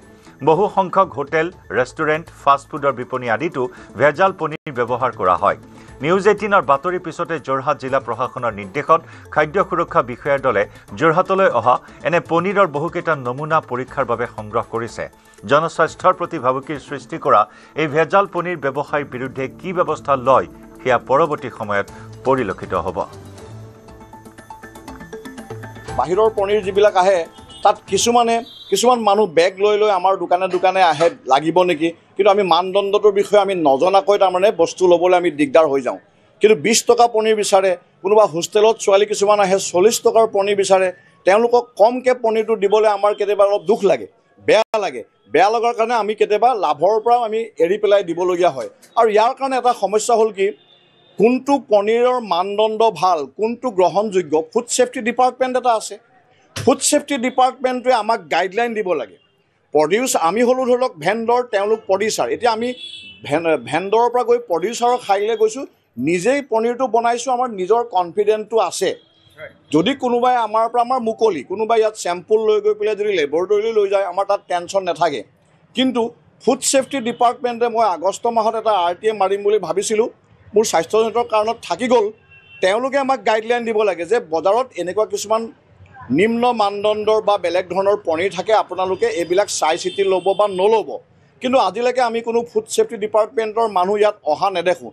বহু সংখ্যক হোটেল ৰেষ্টুৰেণ্ট ফাষ্ট ফুডৰ বিপণী আদিতো ভেজাল পনীৰ ব্যৱহাৰ কৰা হয় নিউজ 18ৰ বাতৰি পিছতে যোৰহাট জিলা প্ৰশাসনৰ নিৰ্দেশত খাদ্য সুৰক্ষা বিষয়াৰ দলে যোৰহাটলৈ অহা এনে পনীৰৰ বহুকেইটা নমুনা পৰীক্ষাৰ বাবে সংগ্ৰহ কৰিছে জনস্বাস্থ্যৰ প্ৰতি ভাবুকিৰ সৃষ্টি কৰা এই ভেজাল পনীৰ ব্যৱসায়ৰ বিৰুদ্ধে কি ব্যৱস্থা লয় সেয়া পৰৱৰ্তী সময়ত পৰিলক্ষিত হ'ব বাহিৰৰ পনীৰ যিবিলাক আহে তাত কিছুমান মানুহ বেগ লৈ আমাৰ দোকানে আহে লাগিব নেকি কিন্তু আমি মানদণ্ডটোৰ বিষয়ে আমি নজনাকৈ তাৰমানে বস্তু ল'বলৈ আমি দিগদাৰ হৈ যাওঁ কিন্তু 20 টকা পনীৰ বিচাৰে কোনোবা হোষ্টেলত ছোৱালী কিছুমান আহে 40 টকাৰ পনীৰ বিচাৰে তেওঁলোকক কমকৈ পনীৰটো দিবলৈ আমাৰ কেতিয়াবা অলপ দুখ লাগে বেয়া লগাৰ কাৰণে আমি কেতিয়াবা লাভৰ পৰা আমি এৰি পেলাই দিবলগীয়া হয় আৰু ইয়াৰ কাৰণে এটা সমস্যা হ'ল কি কোনটো পনীৰৰ মানদণ্ড ভাল কোনটো গ্ৰহণযোগ্য ফুড সেফটি ডিপাৰ্টমেণ্ট এটা আছে ফুড সেফটি ডিপাৰ্টমেণ্টটোৱে আমাক গাইডলাইন দিব লাগে আমি হলোঁ ধৰি লওক ভেণ্ডৰ তেওঁলোক প্ৰডিউচাৰ এতিয়া আমি ভেণ্ডৰৰ পৰা গৈ প্ৰডিউচাৰৰ খাইলৈ গৈছোঁ নিজেই পনীৰটো বনাইছোঁ আমাৰ নিজৰ কনফিডেন্টটো আছে যদি কোনোবাই আমাৰ পৰা আমাৰ মুকলি কোনোবাই ইয়াত চেম্পল লৈ গৈ পেলাই যদি লেবৰেটৰীলৈ লৈ যায় আমাৰ তাত টেনশ্যন নাথাকে কিন্তু ফুড সেফটি ডিপাৰ্টমেণ্টে মই আগষ্ট মাহত এটা RTA মাৰিম বুলি ভাবিছিলোঁ মোৰ স্বাস্থ্যজনিত কাৰণত থাকি গ'ল তেওঁলোকে আমাক গাইডলাইন দিব লাগে যে বজাৰত এনেকুৱা কিছুমান নিম্ন মানদণ্ডৰ বা বেলেগ ধৰণৰ পনীৰ থাকে আপোনালোকে এইবিলাক চাই চিতি ল'ব বা নল'ব কিন্তু আজিলৈকে আমি কোনো ফুড সেফটি ডিপাৰ্টমেণ্টৰ মানুহ ইয়াত অহা নেদেখোঁ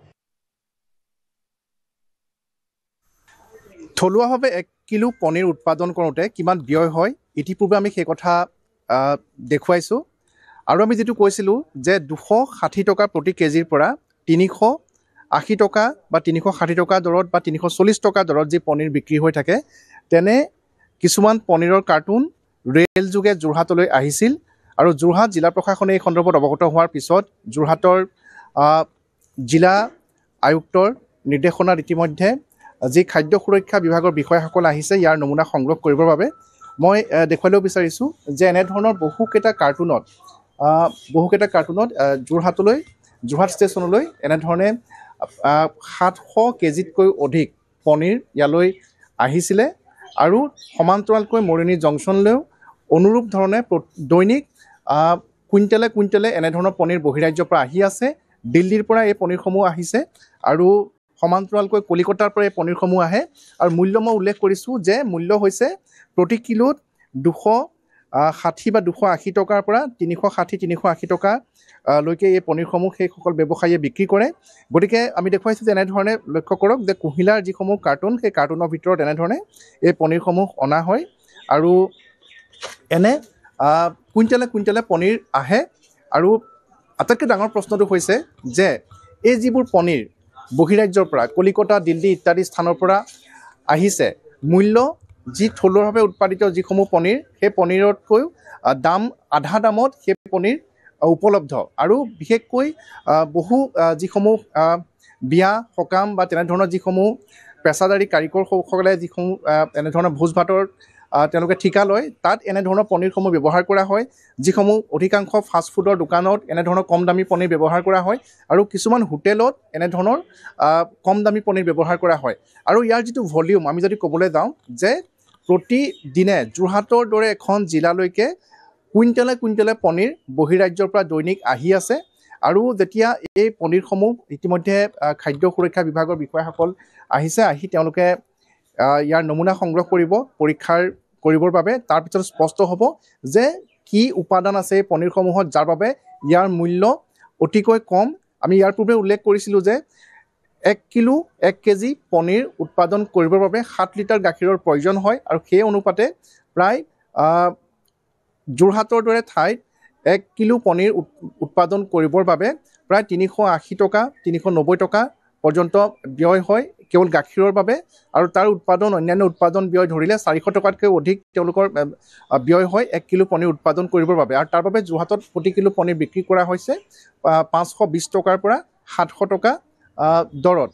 থলুৱাভাৱে 1 কিলো পনীৰ উৎপাদন কৰোঁতে কিমান ব্যয় হয় ইতিপূৰ্বে আমি সেই কথা দেখুৱাইছোঁ আৰু আমি যেটো কৈছিলোঁ যে 260 টকা প্ৰতি কেজিৰ পৰা 380 টকা বা 360 টকা দৰত বা 340 টকা দৰত যি পনীৰ বিক্ৰী হৈ থাকে তেনে কিছুমান পনীৰৰ কাৰ্টুন ৰেল যোগে যোৰহাটলৈ আহিছিল আৰু যোৰহাট জিলা প্ৰশাসনে এই সন্দৰ্ভত অৱগত হোৱাৰ পিছত যোৰহাটৰ জিলা আয়ুক্তৰ নিৰ্দেশনাত ইতিমধ্যে যি খাদ্য সুৰক্ষা বিভাগৰ বিষয়াসকল আহিছে ইয়াৰ নমুনা সংগ্ৰহ কৰিবৰ বাবে মই দেখুৱাবলৈ বিচাৰিছোঁ যে এনেধৰণৰ বহুকেইটা কাৰ্টুনত যোৰহাট ষ্টেচনলৈ এনেধৰণে 700 কেজিতকৈ অধিক পনীৰ ইয়ালৈ আহিছিলে আৰু সমান্তৰালকৈ মৰিনী জংচনলৈও অনুৰূপ ধৰণে দৈনিক কুইণ্টেলে এনেধৰণৰ পনীৰ বহিৰাজ্যৰ পৰা আহি আছে দিল্লীৰ পৰা এই পনীৰসমূহ আহিছে আৰু সমান্তৰালকৈ কলিকতাৰ পৰা এই পনীৰসমূহ আহে আৰু মূল্য মই উল্লেখ কৰিছোঁ যে মূল্য হৈছে প্ৰতি কিলোত 260 বা 280 টকাৰ পৰা 380 টকা লৈকে এই পনীৰসমূহ সেইসকল ব্যৱসায়ীয়ে বিক্ৰী কৰে গতিকে আমি দেখুৱাইছোঁ যে এনেধৰণে লক্ষ্য কৰক যে কুহিলাৰ যিসমূহ কাৰ্টুন সেই কাৰ্টুনৰ ভিতৰত এনেধৰণে এই পনীৰসমূহ অনা হয় আৰু এনে কুইণ্টেলে পনীৰ আহে আৰু আটাইতকৈ ডাঙৰ প্ৰশ্নটো হৈছে যে এই যিবোৰ পনীৰ বহিৰাজ্যৰ পৰা কলিকতা দিল্লী ইত্যাদি স্থানৰ পৰা আহিছে মূল্য যি থলুৱাভাৱে উৎপাদিত যিসমূহ পনীৰ সেই পনীৰতকৈ দাম আধা দামত সেই পনীৰ উপলব্ধ আৰু বিশেষকৈ বহু যিসমূহ বিয়া সকাম বা তেনেধৰণৰ যিসমূহ পেছাদাৰী কাৰিকৰসকলে যিসমূহ এনেধৰণৰ ভোজ ভাতৰ তেওঁলোকে ঠিকা লয় তাত এনেধৰণৰ পনীৰসমূহ ব্যৱহাৰ কৰা হয় যিসমূহ অধিকাংশ ফাষ্ট ফুডৰ দোকানত এনেধৰণৰ কম দামী পনীৰ ব্যৱহাৰ কৰা হয় আৰু কিছুমান হোটেলত এনেধৰণৰ কম দামী পনীৰ ব্যৱহাৰ কৰা হয় আৰু ইয়াৰ যিটো ভলিউম আমি যদি ক'বলৈ যাওঁ যে প্ৰতিদিনে যোৰহাটৰ দৰে এখন জিলালৈকে কুইণ্টেলে পনীৰ বহিৰাজ্যৰ পৰা দৈনিক আহি আছে আৰু যেতিয়া এই পনীৰসমূহ ইতিমধ্যে খাদ্য সুৰক্ষা বিভাগৰ বিষয়াসকল আহি তেওঁলোকে ইয়াৰ নমুনা সংগ্ৰহ পৰীক্ষাৰ কৰিবৰ বাবে তাৰ পিছত স্পষ্ট হ'ব যে কি উপাদান আছে এই পনীৰসমূহত যাৰ বাবে ইয়াৰ মূল্য অতিকৈ কম আমি ইয়াৰ পূৰ্বে উল্লেখ কৰিছিলোঁ যে 1 কেজি পনীৰ উৎপাদন কৰিবৰ বাবে 7 লিটাৰ গাখীৰৰ প্ৰয়োজন হয় আৰু সেই অনুপাতে প্ৰায় যোৰহাটৰ দৰে ঠাইত 1 কিলো পনীৰ উৎপাদন কৰিবৰ বাবে প্ৰায় 380 টকা 390 টকা পৰ্যন্ত ব্যয় হয় কেৱল গাখীৰৰ বাবে আৰু তাৰ উৎপাদন অন্যান্য উৎপাদন ব্যয় ধৰিলে 400 টকাতকৈ অধিক তেওঁলোকৰ ব্যয় হয় 1 কিলো পনীৰ উৎপাদন কৰিবৰ বাবে আৰু তাৰ বাবে যোৰহাটত প্ৰতি কিলো পনীৰ বিক্ৰী কৰা হৈছে 520 টকাৰ পৰা 700 টকা দৰত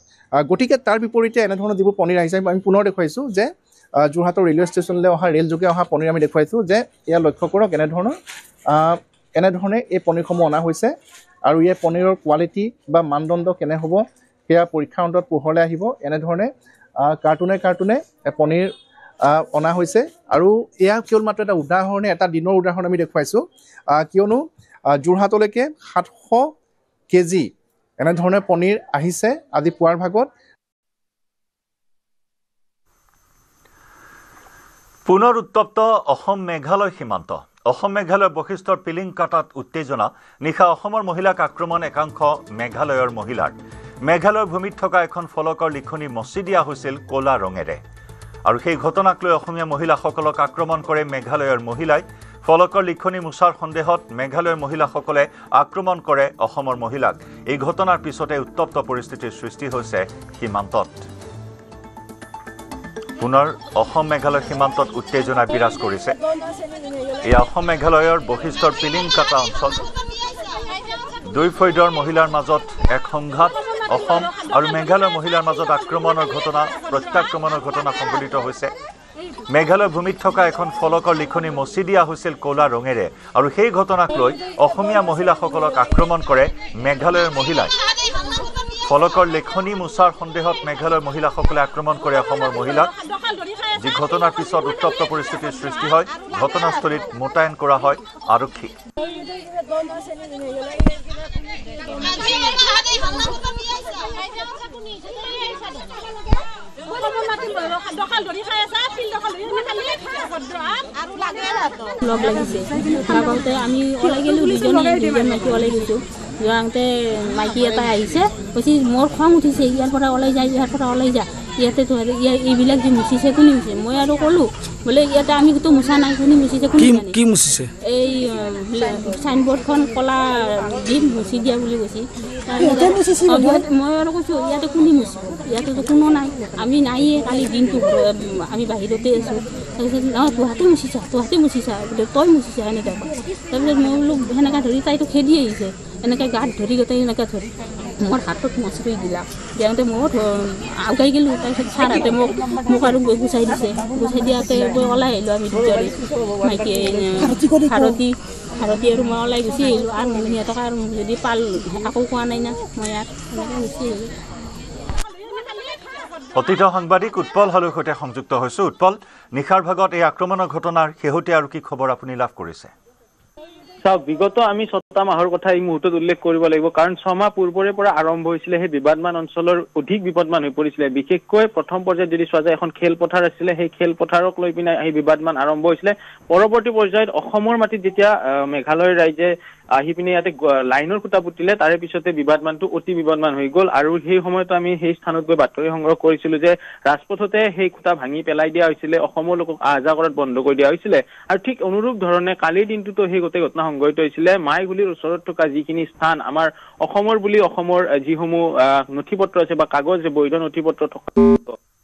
গতিকে তাৰ বিপৰীতে এনেধৰণৰ যিবোৰ পনীৰ আহিছে আমি পুনৰ দেখুৱাইছোঁ যে যোৰহাটৰ ৰেলৱে ষ্টেচনলৈ অহা ৰেলযোগে অহা পনীৰ আমি দেখুৱাইছোঁ যে এয়া লক্ষ্য কৰক এনেধৰণে এই পনীৰসমূহ অনা হৈছে আৰু এই পনীৰৰ কোৱালিটি বা মানদণ্ড কেনে হ'ব সেয়া পৰীক্ষাৰ অন্তত পোহৰলৈ আহিব এনেধৰণে কাৰ্টুনে পনীৰ অনা হৈছে আৰু এয়া কেৱল মাত্ৰ এটা উদাহৰণে এটা দিনৰ উদাহৰণ আমি দেখুৱাইছোঁ কিয়নো যোৰহাটলৈকে 700 কেজি এনেধৰণে পনীৰ আহিছে আজি পুৱাৰ ভাগত পুনৰ উত্তপ্ত অসম মেঘালয় সীমান্ত অসম মেঘালয় বশিষ্ঠৰ পিলিংকাটাত উত্তেজনা নিশা অসমৰ মহিলাক আক্ৰমণ একাংশ মেঘালয়ৰ মহিলাৰ মেঘালয়ৰ ভূমিত থকা এখন ফলকৰ লিখনি মচি দিয়া হৈছিল ক'লা ৰঙেৰে আৰু সেই ঘটনাক লৈ অসমীয়া মহিলাসকলক আক্ৰমণ কৰে মেঘালয়ৰ মহিলাই ফলকৰ লিখনি মুছাৰ সন্দেহত মেঘালয়ৰ মহিলাসকলে আক্ৰমণ কৰে অসমৰ মহিলাক এই ঘটনাৰ পিছতে উত্তপ্ত পৰিস্থিতিৰ সৃষ্টি হৈছে সীমান্তত পুনৰ অসম মেঘালয় সীমান্তত উত্তেজনা বিৰাজ কৰিছে এই অসম মেঘালয়ৰ বশিষ্ঠৰ পিলিংকাটা অঞ্চল দুই ফৈদৰ মহিলাৰ মাজত এক সংঘাত অসম আৰু মেঘালয় মহিলাৰ মাজত আক্ৰমণৰ ঘটনা প্ৰত্যাক্ৰমণৰ ঘটনা সংঘটিত হৈছে মেঘালয় ভূমিত থকা এখন ফলকৰ লিখনি মচি দিয়া হৈছিল ক'লা ৰঙেৰে আৰু সেই ঘটনাক লৈ অসমীয়া মহিলাসকলক আক্ৰমণ কৰে মেঘালয়ৰ মহিলাই ফলকৰ লিখনি মুছাৰ সন্দেহত মেঘালয়ৰ মহিলাসকলে আক্ৰমণ কৰে অসমৰ মহিলাক যি ঘটনাৰ পিছত উত্তপ্ত পৰিস্থিতিৰ সৃষ্টি হয় ঘটনাস্থলীত মোতায়েন কৰা হয় আৰক্ষী লগ লাগিছে আগতে আমি ওলাই গ'লোঁ দুজন মাইকী ওলাই গৈছোঁ যোৱাতে মাইকী এটা আহিছে কৈছে মোৰ খং উঠিছে ইয়াৰ পৰা ওলাই যা ইয়াতে এইবিলাক যে মুচিছে কোনে মুচিছে মই আৰু ক'লোঁ বোলে ইয়াতে আমিতো মুচা নাই কোনে মুচিছে কি মুচিছে এই চাইনবোৰ্ডখন ক'লা দি মুচি দিয়া বুলি কৈছে মই আৰু কৈছোঁ ইয়াতে কোনে মুচিব ইয়াতেতো কোনো নাই আমি নাইয়ে কালি দিনটো আমি বাহিৰতে আছোঁ তাৰপিছত নহয় তোহাতে মুচিছা বোলে তই মুচিছা সেনেকৈ তাৰপিছত মই বোলো সেনেকৈ ধৰি তাইতো খেদি আহিছে এনেকৈ গাত ধৰি গোটেই এনেকৈ ধৰি মোৰ হাতত মচি কৰি দিলা দিয়াওঁতে মই আগুৱাই গ'লোঁ তাৰপিছত ছাৰহঁতে মোক আৰু গুচাই দিছে গুচাই দিয়াতে ওলাই আহিলোঁ আমি দুজনী মাইকী ভাৰতী আৰু মই ওলাই গুচি আহিলোঁ আৰু সিহঁতক আৰু যদি পাল আকৌ কোৱা নাই না মই ইয়াত এনেকৈ গুচি আহিলোঁ অতীত সাংবাদিক উৎপল হালৈৰ সৈতে সংযুক্ত হৈছোঁ উৎপল নিশাৰ ভাগত এই আক্ৰমণৰ ঘটনাৰ শেহতীয়া আৰু কি খবৰ আপুনি লাভ কৰিছে চাওক বিগত আমি 6টা মাহৰ কথা এই মুহূৰ্তত উল্লেখ কৰিব লাগিব কাৰণ 6 মাহ পূৰ্বৰে পৰা আৰম্ভ হৈছিলে সেই বিবাদমান অঞ্চলৰ অধিক বিপদমান হৈ পৰিছিলে বিশেষকৈ প্ৰথম পৰ্যায়ত যদি চোৱা যায় এখন খেলপথাৰ আছিলে সেই খেলপথাৰক লৈ পিনে এই বিবাদমান আৰম্ভ হৈছিলে পৰৱৰ্তী পৰ্যায়ত অসমৰ মাটিত যেতিয়া মেঘালয় ৰাজ্যে আহি পিনে ইয়াতে লাইনৰ খুঁটা পুতিলে তাৰে পিছতে বিবাদমানটো অতি বিবাদমান হৈ গ'ল আৰু সেই সময়তো আমি সেই স্থানত গৈ বাতৰি সংগ্ৰহ কৰিছিলোঁ যে ৰাজপথতে সেই খুঁটা ভাঙি পেলাই দিয়া হৈছিলে অসমৰ লোকক আহা কৰাত বন্ধ কৰি দিয়া হৈছিলে আৰু ঠিক অনুৰূপ ধৰণে কালিৰ দিনটোতো সেই গোটেই ঘটনা সংঘটিত হৈছিলে মাইগুলিৰ ওচৰত থকা যিখিনি স্থান আমাৰ অসমৰ বুলি অসমৰ যিসমূহ নথি পত্ৰ আছে বা কাগজ বৈধ নথি পত্ৰ থকা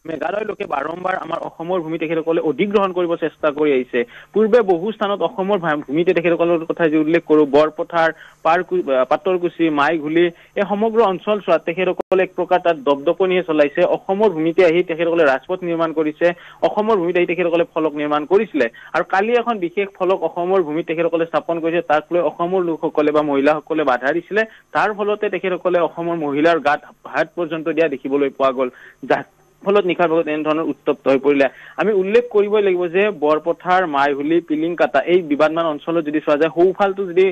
মেঘালয়ৰ লোকে বাৰম্বাৰ আমাৰ অসমৰ ভূমি তেখেতসকলে অধিগ্ৰহণ কৰিব চেষ্টা কৰি আহিছে পূৰ্বে বহু স্থানত অসমৰ ভূমিতে তেখেতসকলৰ কথা যি উল্লেখ কৰোঁ বৰপথাৰ পাতৰকুচি মাইগুলি এই সমগ্ৰ অঞ্চল চোৱাত তেখেতসকলে এক প্ৰকাৰ তাত দপদপনিয়ে চলাইছে অসমৰ ভূমিতে আহি তেখেতসকলে ৰাজপথ নিৰ্মাণ কৰিছে অসমৰ ভূমিত আহি তেখেতসকলে ফলক নিৰ্মাণ কৰিছিলে আৰু কালি এখন বিশেষ ফলক অসমৰ ভূমিত তেখেতসকলে স্থাপন কৰিছে তাক লৈ অসমৰ লোকসকলে বা মহিলাসকলে বাধা দিছিলে তাৰ ফলতে তেখেতসকলে অসমৰ মহিলাৰ গাত হাত পৰ্যন্ত দিয়া দেখিবলৈ পোৱা গ'ল ফলত নিশাৰ ভাগত এনেধৰণৰ উত্তপ্ত হৈ পৰিলে আমি উল্লেখ কৰিবই লাগিব যে বৰপথাৰ মাইহুলি পিলিংকাটা এই বিবাদমান অঞ্চলত যদি চোৱা যায় সোঁফালটো যদি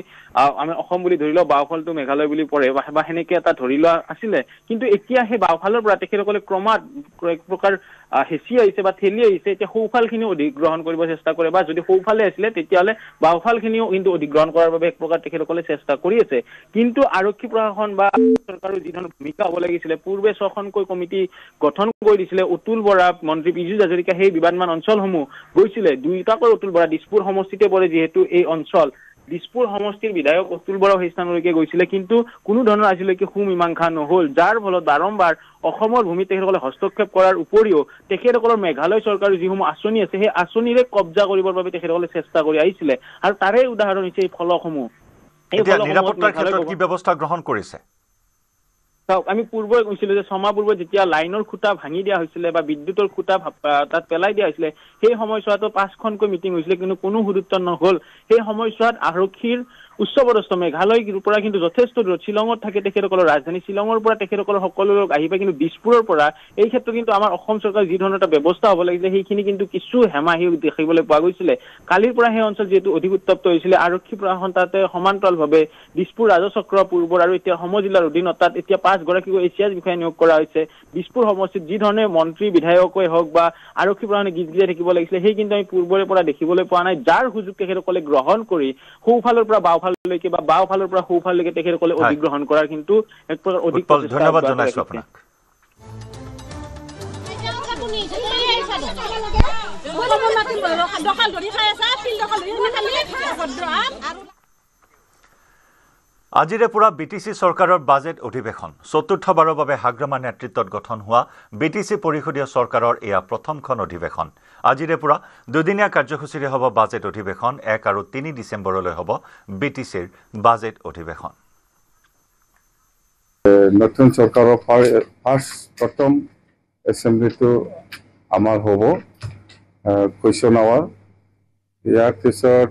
আমি অসম বুলি ধৰি লওঁ বাওঁফালটো মেঘালয় বুলি পৰে বা সেনেকৈ এটা ধৰি লোৱা আছিলে কিন্তু এতিয়া সেই বাওঁফালৰ পৰা তেখেতসকলে ক্ৰমাৎ এক প্ৰকাৰ হেঁচি আহিছে বা ঠেলি আহিছে এতিয়া সোঁফালখিনিও অধিগ্ৰহণ কৰিব চেষ্টা কৰে বা যদি সোঁফালে আছিলে তেতিয়াহ'লে বাওঁফালখিনিও কিন্তু অধিগ্ৰহণ কৰাৰ বাবে এক প্ৰকাৰ তেখেতসকলে চেষ্টা কৰি আছে কিন্তু আৰক্ষী প্ৰশাসন বা চৰকাৰৰ যি ধৰণৰ ভূমিকা হ'ব লাগিছিলে পূৰ্বে 6খনকৈ কমিটি গঠন কৰি দিছিলে অতুল বৰা মন্ত্ৰী পীযুষ হাজৰিকা সেই বিবাদমান অঞ্চলসমূহ গৈছিলে দুইটাকৈ অতুল বৰা দিছপুৰ সমষ্টিতে পৰে যিহেতু এই অঞ্চল দিছপুৰ সমষ্টিৰ বিধায়ক অতুল বৰাও সেই স্থানলৈকে গৈছিলে কিন্তু কোনো ধৰণৰ আজিলৈকে সুমীমাংসা নহল যাৰ ফলত বাৰম্বাৰ অসমৰ ভূমিত তেখেতসকলে হস্তক্ষেপ কৰাৰ উপৰিও তেখেতসকলৰ মেঘালয় চৰকাৰৰ যিসমূহ আঁচনি আছে সেই আঁচনিৰে কব্জা কৰিবৰ বাবে তেখেতসকলে চেষ্টা কৰি আহিছিলে আৰু তাৰে উদাহৰণ হৈছে এই ফলকসমূহ। নিৰাপত্তাৰ ক্ষেত্ৰত কি ব্যৱস্থা গ্ৰহণ কৰিছে? আমি পূৰ্বে কৈছিলো যে ছমাহ পূৰ্বে যেতিয়া লাইনৰ খুঁটা ভাঙি দিয়া হৈছিলে বা বিদ্যুতৰ খুঁটা তাত পেলাই দিয়া হৈছিলে সেই সময়ছোৱাতো 5খনকৈ মিটিং হৈছিলে কিন্তু কোনো গুৰুত্ব নহল। সেই সময়ছোৱাত আৰক্ষীৰ উচ্চপদস্থ মেঘালয়ৰ পৰা কিন্তু যথেষ্ট দূৰত শ্বিলঙত থাকে তেখেতসকলৰ ৰাজধানী শ্বিলঙৰ পৰা তেখেতসকলৰ সকলো লোক আহি পায় কিন্তু দিছপুৰৰ পৰা এই ক্ষেত্ৰত কিন্তু আমাৰ অসম চৰকাৰ যি ধৰণৰ এটা ব্যৱস্থা হ'ব লাগিছিলে সেইখিনি কিন্তু কিছু হেমাহি দেখিবলৈ পোৱা গৈছিলে। কালিৰ পৰা সেই অঞ্চল যিহেতু অধিক উত্তপ্ত হৈছিলে আৰক্ষী প্ৰশাসন তাতে সমান্তৰালভাৱে দিছপুৰ ৰাজচক্ৰ পূৰ্বৰ আৰু এতিয়া সম জিলাৰ অধীনত তাত এতিয়া 5গৰাকীকৈ এছিয়াছ বিষয়া নিয়োগ কৰা হৈছে। দিছপুৰ সমষ্টিত যি ধৰণে মন্ত্ৰী বিধায়কে হওক বা আৰক্ষী প্ৰশাসনে গীত থাকিব লাগিছিলে সেই কিন্তু আমি পূৰ্বৰে পৰা দেখিবলৈ পোৱা নাই যাৰ সুযোগ তেখেতসকলে গ্ৰহণ কৰি সোঁফালৰ পৰা বাওঁফাললৈকে বা বাওঁফালৰ পৰা সোঁফাললৈকে তেখেতসকলে অধিগ্ৰহণ কৰাৰ কিন্তু এক প্ৰকাৰ অধিক ধন্যবাদ জনাইছো আপোনাক। আজিৰে পৰা বিটিচি চৰকাৰৰ বাজেট অধিৱেশন চতুৰ্থবাৰৰ বাবে হাগ্ৰামা নেতৃত্বত গঠন হোৱা বিটিচি পৰিষদীয় চৰকাৰৰ এয়া প্ৰথমখন অধিৱেশন। আজিৰে পৰা দুদিনীয়া কাৰ্যসূচীৰে হ'ব বাজেট অধিৱেশন। 1 আৰু 3 ডিচেম্বৰলৈ হ'ব বিটিচিৰ বাজেট অধিৱেশন। নতুন চৰকাৰৰ প্ৰথম এছেম্বলিটো আমাৰ হ'ব কুৱেশ্যন আৱাৰ। ইয়াৰ পিছত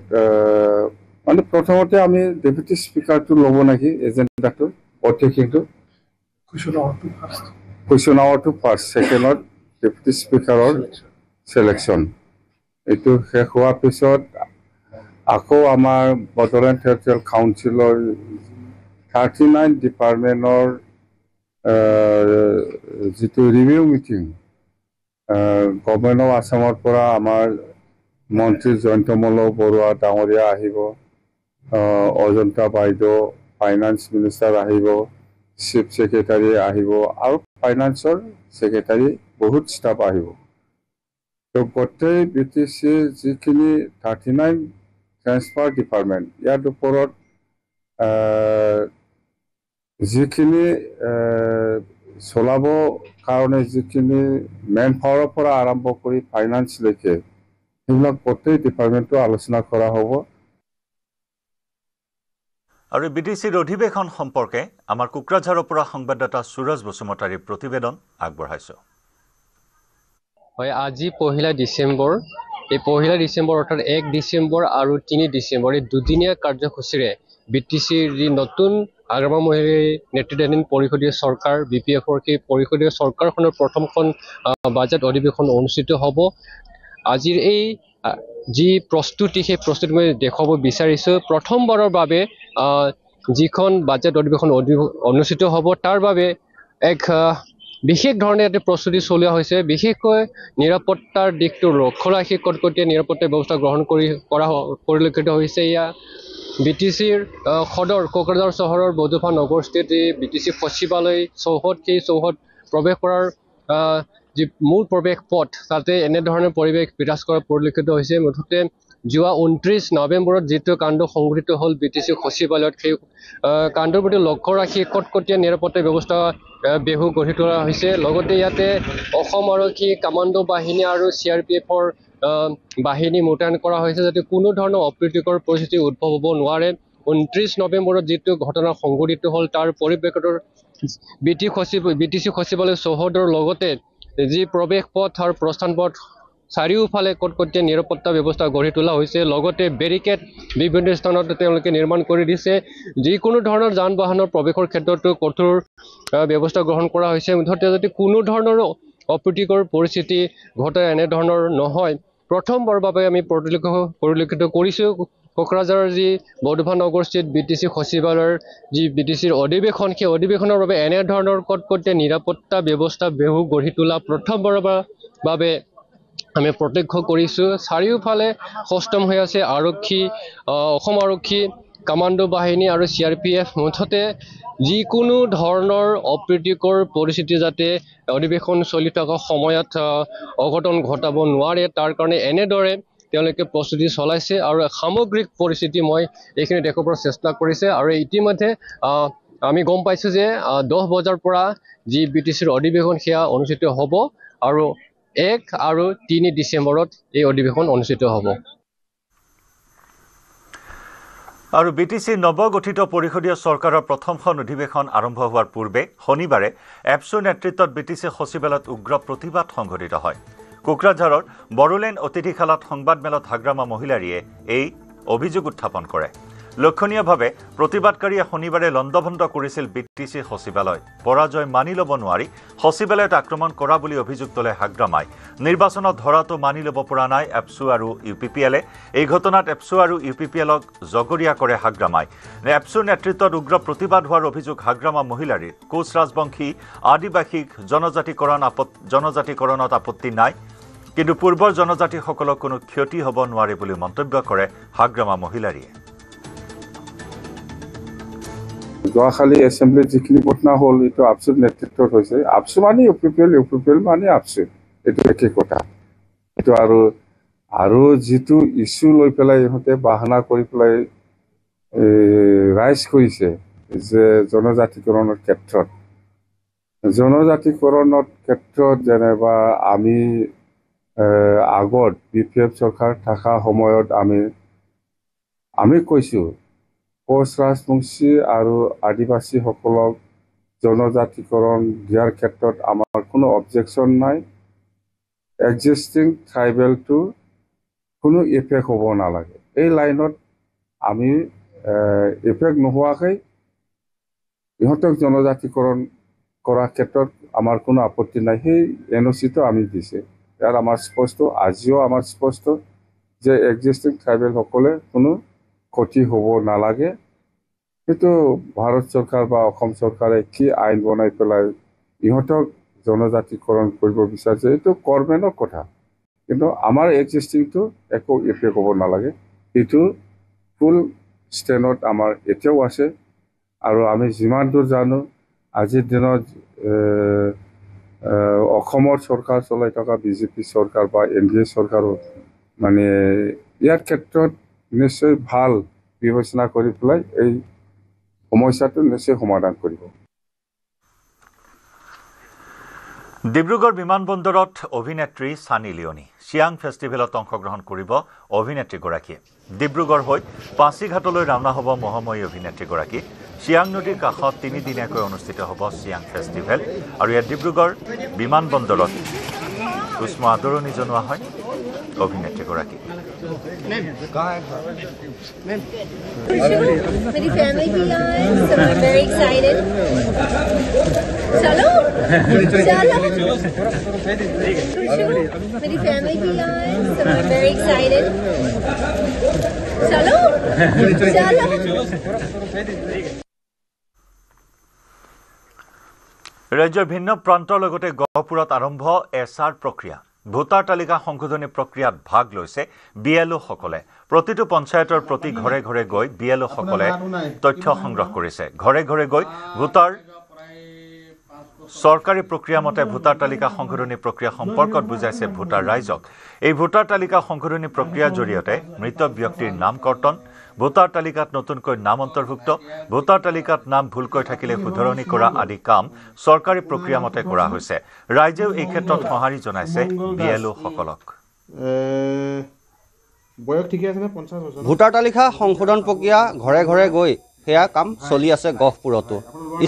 মানে প্ৰথমতে আমি ডেপুটি স্পিকাৰটো ল'ব নেকি এজেণ্ডাটো অধ্যক্ষটো কুৱেশ্যন আৱাৰটো ফাৰ্ষ্ট ছেকেণ্ডত ডেপুটি স্পিকাৰৰ ছিলেকশ্যন এইটো শেষ হোৱাৰ পিছত আকৌ আমাৰ বড়োলেণ্ড টেৰিটৰিয়েল কাউন্সিলৰ 39 ডিপাৰ্টমেণ্টৰ যিটো ৰিভিউ মিটিং গভৰ্ণমেণ্ট অফ আছামৰ পৰা আমাৰ মন্ত্ৰী জয়ন্তমল্ল বৰুৱা ডাঙৰীয়া আহিব, অজন্তা বাইদেউ ফাইনেন্স মিনিষ্টাৰ আহিব, চিফ ছেক্ৰেটাৰী আহিব আৰু ফাইনেন্সৰ ছেক্ৰেটাৰী বহুত ষ্টাফ আহিব। তো গোটেই বিটিচি যিখিনি 39 ট্ৰেন্সফাৰ ডিপাৰ্টমেণ্ট ইয়াৰ ওপৰত যিখিনি চলাব কাৰণে যিখিনি মেন পাৱাৰৰ পৰা আৰম্ভ কৰি ফাইনেন্সলৈকে সেইবিলাক গোটেই ডিপাৰ্টমেণ্টটো আলোচনা কৰা হ'ব। আৰু বিটিচিৰ অধিৱেশন সম্পৰ্কে আমাৰ কোকৰাঝাৰৰ পৰা সংবাদদাতা সুৰজ বসুমতাৰীৰ প্ৰতিবেদন আগবঢ়াইছো। হয়, আজি 1 ডিচেম্বৰ। এই 1 ডিচেম্বৰ অৰ্থাৎ 1 ডিচেম্বৰ আৰু 3 ডিচেম্বৰ এই দুদিনীয়া কাৰ্যসূচীৰে বিটিচিৰ যি নতুন হাগ্ৰামা মহিলাৰ নেতৃত্বাধীন পৰিষদীয় চৰকাৰ BPFৰ সেই পৰিষদীয় চৰকাৰখনৰ প্ৰথমখন বাজেট অধিৱেশন অনুষ্ঠিত হ'ব। আজিৰ এই যি প্ৰস্তুতি সেই প্ৰস্তুতি মই দেখুৱাব বিচাৰিছোঁ। প্ৰথমবাৰৰ বাবে যিখন বাজেট অধিৱেশন অনুষ্ঠিত হ'ব তাৰ বাবে এক বিশেষ ধৰণে এটা প্ৰস্তুতি চলোৱা হৈছে। বিশেষকৈ নিৰাপত্তাৰ দিশটো লক্ষ্য ৰাখি কটকটীয়া নিৰাপত্তা ব্যৱস্থা গ্ৰহণ কৰা পৰিলক্ষিত হৈছে। এয়া বিটিচিৰ সদৰ কোকৰাঝাৰ চহৰৰ বডোফা নগৰস্থিত বিটিচি সচিবালয় চৌহদ, সেই চৌহদ প্ৰৱেশ কৰাৰ যি মূল প্ৰৱেশ পথ তাতে এনেধৰণৰ পৰিৱেশ বিৰাজ কৰা পৰিলক্ষিত হৈছে। মুঠতে যোৱা 29 নৱেম্বৰত যিটো কাণ্ড সংঘটিত হ'ল বিটিচি সচিবালয়ত সেই কাণ্ডৰ প্ৰতি লক্ষ্য ৰাখি কটকটীয়া নিৰাপত্তা ব্যৱস্থা বেহু গঢ়ি তোলা হৈছে। লগতে ইয়াতে অসম আৰক্ষী, কামাণ্ডো বাহিনী আৰু CRPFৰ বাহিনী মোতায়েন কৰা হৈছে যাতে কোনো ধৰণৰ অপ্ৰীতিকৰ পৰিস্থিতি উদ্ভৱ হ'ব নোৱাৰে। 29 নৱেম্বৰত যিটো ঘটনা সংঘটিত হ'ল তাৰ পৰিপ্ৰেক্ষিতত বিটিচি সচিবালয় চৌহদৰ লগতে যি প্ৰৱেশ পথ আৰু প্ৰস্থান পথ চাৰিওফালে কটকটীয়া নিৰাপত্তা ব্যৱস্থা গঢ়ি তোলা হৈছে। লগতে বেৰিকেড বিভিন্ন স্থানত তেওঁলোকে নিৰ্মাণ কৰি দিছে। যিকোনো ধৰণৰ যান বাহনৰ প্ৰৱেশৰ ক্ষেত্ৰতো কঠোৰ ব্যৱস্থা গ্ৰহণ কৰা হৈছে। মুঠতে যাতে কোনো ধৰণৰ অপ্ৰীতিকৰ পৰিস্থিতি ঘটাই এনেধৰণৰ নহয়। প্ৰথমবাৰৰ বাবে আমি পৰিলক্ষিত কৰিছোঁ কোকৰাঝাৰৰ যি বডোফা নগৰস্থিত বিটিচি সচিবালয়ৰ যি বিটিচিৰ অধিৱেশন, সেই অধিৱেশনৰ বাবে এনেধৰণৰ কটকটীয়া নিৰাপত্তা ব্যৱস্থা বেহু গঢ়ি তোলা প্ৰথমবাৰৰ বাবে আমি প্ৰত্যক্ষ কৰিছোঁ। চাৰিওফালে সষ্টম হৈ আছে আৰক্ষী, অসম আৰক্ষী, কামাণ্ডো বাহিনী আৰু CRPF। মুঠতে যিকোনো ধৰণৰ অপ্ৰীতিকৰ পৰিস্থিতি যাতে অধিৱেশন চলি থকা সময়ত অঘটন ঘটাব নোৱাৰে তাৰ কাৰণে এনেদৰে তেওঁলোকে প্ৰস্তুতি চলাইছে আৰু সামগ্ৰিক পৰিস্থিতি মই এইখিনি দেখুৱাবৰ চেষ্টা কৰিছে আৰু ইতিমধ্যে আমি গম পাইছোঁ যে 10 বজাৰ পৰা যি BTCৰ অধিৱেশন সেয়া অনুষ্ঠিত হ'ব আৰু 1 আৰু 3 ডিচেম্বৰত এই অধিৱেশন অনুষ্ঠিত হ'ব। আৰু BTC নৱগঠিত পৰিষদীয় চৰকাৰৰ প্ৰথমখন অধিৱেশন আৰম্ভ হোৱাৰ পূৰ্বে শনিবাৰে এপছুৰ নেতৃত্বত BTC সচিবালয়ত উগ্ৰ প্ৰতিবাদ সংঘটিত হয়। কোকৰাঝাৰৰ বড়োলেণ্ড অতিথিশালাত সংবাদমেলত হাগ্ৰামা মহিলাৰীয়ে এই অভিযোগ উত্থাপন কৰে। লক্ষণীয়ভাৱে প্ৰতিবাদকাৰীয়ে শনিবাৰে লণ্ডভণ্ড কৰিছিল BTC সচিবালয়। পৰাজয় মানি ল'ব নোৱাৰি সচিবালয়ত আক্ৰমণ কৰা বুলি অভিযোগ তোলে হাগ্ৰামাই। নিৰ্বাচনত ধৰাটো মানি ল'ব পৰা নাই এপছু আৰু UPPLে। এই ঘটনাত এপছু আৰু UPPLক জগৰীয়া কৰে হাগ্ৰামাই। এপছুৰ নেতৃত্বত উগ্ৰ প্ৰতিবাদ হোৱাৰ অভিযোগ হাগ্ৰামা মহিলাৰীৰ। কোচ ৰাজবংশী আদিবাসীক জনজাতিকৰণত আপত্তি নাই, কিন্তু পূৰ্বৰ জনজাতিসকলক কোনো ক্ষতি হ'ব নোৱাৰে বুলি মন্তব্য কৰে হাগ্ৰামা মহিলাৰীয়ে। যোৱাকালি এছেম্বলিত যিখিনি ঘটনা হ'ল এইটো আপছুৰ নেতৃত্বত হৈছে। আপছু মানে UPPL মানে আপছু, এইটো একে কথা। এইটো আৰু যিটো ইছ্যু লৈ পেলাই ইহঁতে বাহানা কৰি পেলাই ৰাইজ কৰিছে যে জনজাতিকৰণৰ ক্ষেত্ৰত যেনিবা আমি আগত BPF চৰকাৰ থকা সময়ত আমি কৈছোঁ কোচ ৰাজবংশী আৰু আদিবাসীসকলক জনজাতিকৰণ দিয়াৰ ক্ষেত্ৰত আমাৰ কোনো অবজেকশ্যন নাই। এক্সিষ্টিং ট্ৰাইবেলটো কোনো ইফেক্ট হ'ব নালাগে। এই লাইনত আমি ইফেক্ট নোহোৱাকৈ ইহঁতক জনজাতিকৰণ কৰাৰ ক্ষেত্ৰত আমাৰ কোনো আপত্তি নাই। সেই NOC-টো আমি দিছে। ইয়াত আমাৰ স্পষ্ট, আজিও আমাৰ স্পষ্ট যে এক্সিষ্টিং ট্ৰাইবেলসকলে কোনো ক্ষতি হ'ব নালাগে। সেইটো ভাৰত চৰকাৰ বা অসম চৰকাৰে কি আইন বনাই পেলাই ইহঁতক জনজাতিকৰণ কৰিব বিচাৰিছে, এইটো গভৰ্ণমেণ্টৰ কথা। কিন্তু আমাৰ এক্সিষ্টিংটো একো ইফেক্ট হ'ব নালাগে। সেইটো ফুল ষ্টেণ্ডত আমাৰ এতিয়াও আছে। আৰু আমি যিমান দূৰ জানো আজিৰ দিনত অসমৰ চৰকাৰ চলাই থকা BJP চৰকাৰ বা NDA চৰকাৰো মানে ইয়াৰ ক্ষেত্ৰত নিশ্চয় ভাল বিবেচনা কৰি পেলাই এই সমস্যাটো নিশ্চয় সমাধান কৰিব। ডিব্ৰুগড় বিমানবন্দৰত অভিনেত্ৰী সানী লিঅনি। চিয়াং ফেষ্টিভেলত অংশগ্ৰহণ কৰিব অভিনেত্ৰীগৰাকীয়ে। ডিব্ৰুগড় হৈ পাছিঘাটলৈ ৰাওনা হ'ব মহাময়ী অভিনেত্ৰীগৰাকী। চিয়াং নদীৰ কাষত 3 দিনীয়াকৈ অনুষ্ঠিত হ'ব চিয়াং ফেষ্টিভেল আৰু ইয়াত ডিব্ৰুগড় বিমানবন্দৰত উষ্ম আদৰণি জনোৱা হয় অভিনেত্ৰীগৰাকী। मेरी फैमिली भी यहाँ है, so I'm very excited. चलो मेरी फैमिली भी यहाँ है, so I'm very excited. चलो ৰাজ্যৰ ভিন্ন প্ৰান্তৰ লগতে গহপুৰত আৰম্ভ SR প্ৰক্ৰিয়া। ভোটাৰ তালিকা সংশোধনী প্ৰক্ৰিয়াত ভাগ লৈছে BLO-সকলে। প্ৰতিটো পঞ্চায়তৰ প্ৰতি ঘৰে ঘৰে গৈ BLO-সকলে তথ্য সংগ্ৰহ কৰিছে। ঘৰে ঘৰে গৈ ভোটাৰ চৰকাৰী প্ৰক্ৰিয়া মতে ভোটাৰ তালিকা সংশোধনী প্ৰক্ৰিয়া সম্পৰ্কত বুজাইছে ভোটাৰ ৰাইজক। এই ভোটাৰ তালিকা সংশোধনী প্ৰক্ৰিয়াৰ জৰিয়তে মৃত ব্যক্তিৰ নাম কৰ্তন, ভোটাৰ তালিকাত নতুনকৈ নাম অন্তৰ্ভুক্ত, ভোটাৰ তালিকাত নাম ভুলকৈ থাকিলে শুধৰণি কৰা আদি কাম চৰকাৰী প্ৰক্ৰিয়া মতে কৰা হৈছে। ৰাইজেও এই ক্ষেত্ৰত সঁহাৰি জনাইছে BLO-সকলক। ভোটাৰ তালিকা সংশোধন প্ৰক্ৰিয়া ঘৰে ঘৰে গৈ সেয়া কাম চলি আছে গহপুৰতো।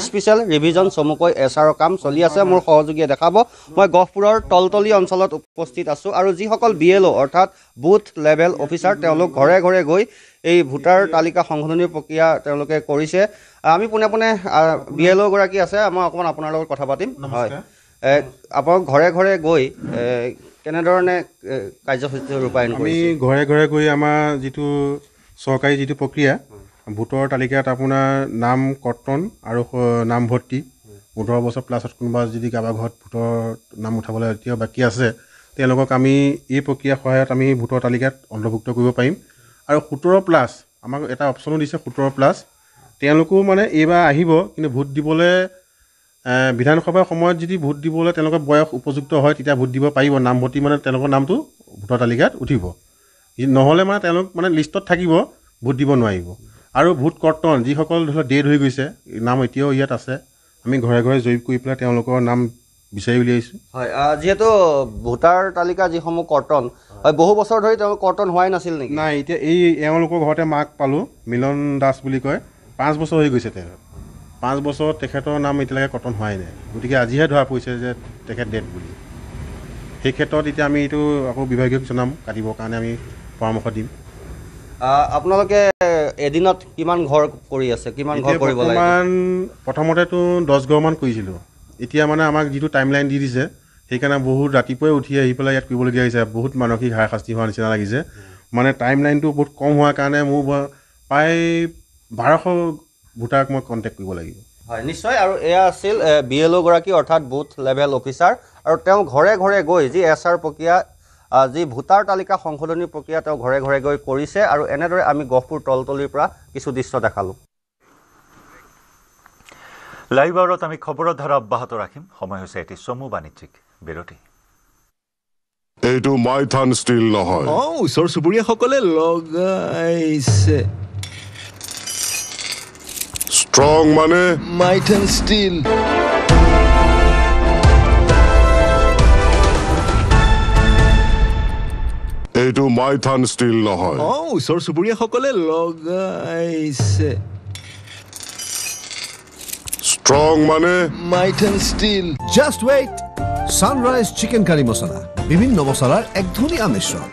স্পেচিয়েল ৰিভিজন চমুকৈ SR কাম চলি আছে। মোৰ সহযোগীয়ে দেখাব। মই গহপুৰৰ তলতলি অঞ্চলত উপস্থিত আছোঁ আৰু যিসকল BLO অৰ্থাৎ বুথ লেভেল অফিচাৰ তেওঁলোক ঘৰে ঘৰে গৈ এই ভোটাৰ তালিকা সংশোধনীৰ প্ৰক্ৰিয়া তেওঁলোকে কৰিছে। আমি পোনে পোনে BLO-গৰাকী আছে, মই অকণমান আপোনাৰ লগত কথা পাতিম। হয়, আপোনাক ঘৰে ঘৰে গৈ কেনেধৰণে কাৰ্যসূচী ৰূপায়ণ কৰিছে? আমি ঘৰে ঘৰে গৈ আমাৰ যিটো চৰকাৰী যিটো প্ৰক্ৰিয়া ভোটৰ তালিকাত আপোনাৰ নাম কৰ্তন আৰু নামভৰ্তি 15 বছৰ প্লাছত কোনোবা যদি কাৰোবাৰ ঘৰত ভোটৰ নাম উঠাবলৈ এতিয়াও বাকী আছে তেওঁলোকক আমি এই প্ৰক্ৰিয়াৰ সহায়ত আমি ভোটৰ তালিকাত অন্তৰ্ভুক্ত কৰিব পাৰিম। আৰু 17+ আমাক এটা অপশ্যনো দিছে 17+। তেওঁলোকো মানে এইবাৰ আহিব, কিন্তু ভোট দিবলৈ বিধানসভাৰ সময়ত যদি ভোট দিবলৈ তেওঁলোকৰ বয়স উপযুক্ত হয় তেতিয়া ভোট দিব পাৰিব। নামভৰ্তি মানে তেওঁলোকৰ নামটো ভোটৰ তালিকাত উঠিব। নহ'লে মানে তেওঁলোক মানে লিষ্টত থাকিব, ভোট দিব নোৱাৰিব। আৰু ভোট কৰ্তন যিসকল ধৰি লওক ডেড হৈ গৈছে, নাম এতিয়াও ইয়াত আছে, আমি ঘৰে ঘৰে জৰীপ কৰি পেলাই তেওঁলোকৰ নাম বিচাৰি উলিয়াইছোঁ। হয়, যিহেতু ভোটাৰ তালিকা যিসমূহ কৰ্তন হয়, বহু বছৰ ধৰি তেওঁলোক কৰ্তন হোৱাই নাছিল নেকি? নাই, এতিয়া এওঁলোকৰ ঘৰতে মাক পালোঁ, মিলন দাস বুলি কয়, 5 বছৰ হৈ গৈছে তেওঁ। 5 বছৰ তেখেতৰ নাম এতিয়ালৈকে কৰ্তন হোৱাই নাই, গতিকে আজিহে ধৰা পৰিছে যে তেখেত ডেড বুলি। সেই ক্ষেত্ৰত এতিয়া আমি এইটো আকৌ বিভাগীয়ক জনাম, কাটিবৰ কাৰণে আমি পৰামৰ্শ দিম। আপোনালোকে এদিনত কিমান ঘৰ কৰি আছে, কিমান ঘৰ কৰিব লাগে? বৰ্তমান প্ৰথমতেতো 10 ঘৰমান কৰিছিলোঁ, এতিয়া মানে আমাক যিটো টাইম লাইন দি দিছে সেইকাৰণে বহুত ৰাতিপুৱাই উঠি আহি পেলাই ইয়াত কৰিবলগীয়া হৈছে, বহুত মানসিক হাৰাশাস্তি হোৱাৰ নিচিনা লাগিছে। মানে টাইম লাইনটো বহুত কম হোৱাৰ কাৰণে মোৰ প্ৰায় 1200 ভোটাৰক মই কণ্টেক্ট কৰিব লাগিব। হয়, নিশ্চয়। আৰু এয়া আছিল BLO গৰাকী, অৰ্থাৎ বুথ লেভেল অফিচাৰ, আৰু তেওঁ ঘৰে ঘৰে গৈ যি SR প্ৰক্ৰিয়া, যি ভোটাৰ তালিকা সংশোধনী প্ৰক্ৰিয়া তেওঁ ঘৰে ঘৰে গৈ কৰিছে। আৰু এনেদৰে আমি গহপুৰ তলতলিৰ পৰা কিছু দৃশ্য দেখালোঁ। লাইভ আৱাৰত আমি খবৰৰ ধাৰা অব্যাহত ৰাখিম। সময় হৈছে এটি চমু বাণিজ্যিক বিৰতি। এইটো মাইথান ষ্টিল নহয়, ওচৰ চুবুৰীয়াসকলে লগাইছে। ষ্ট্ৰং মানে মাইথান ষ্টিল। এইটো মাইথান ষ্টিল নহয়, ওচৰ চুবুৰীয়াসকলে লগাইছে। ষ্ট্ৰং মানে Maithan steel. Just wait, sunrise chicken curry masala, বিভিন্ন মছলাৰ এক ধুনীয়া মিশ্ৰণ।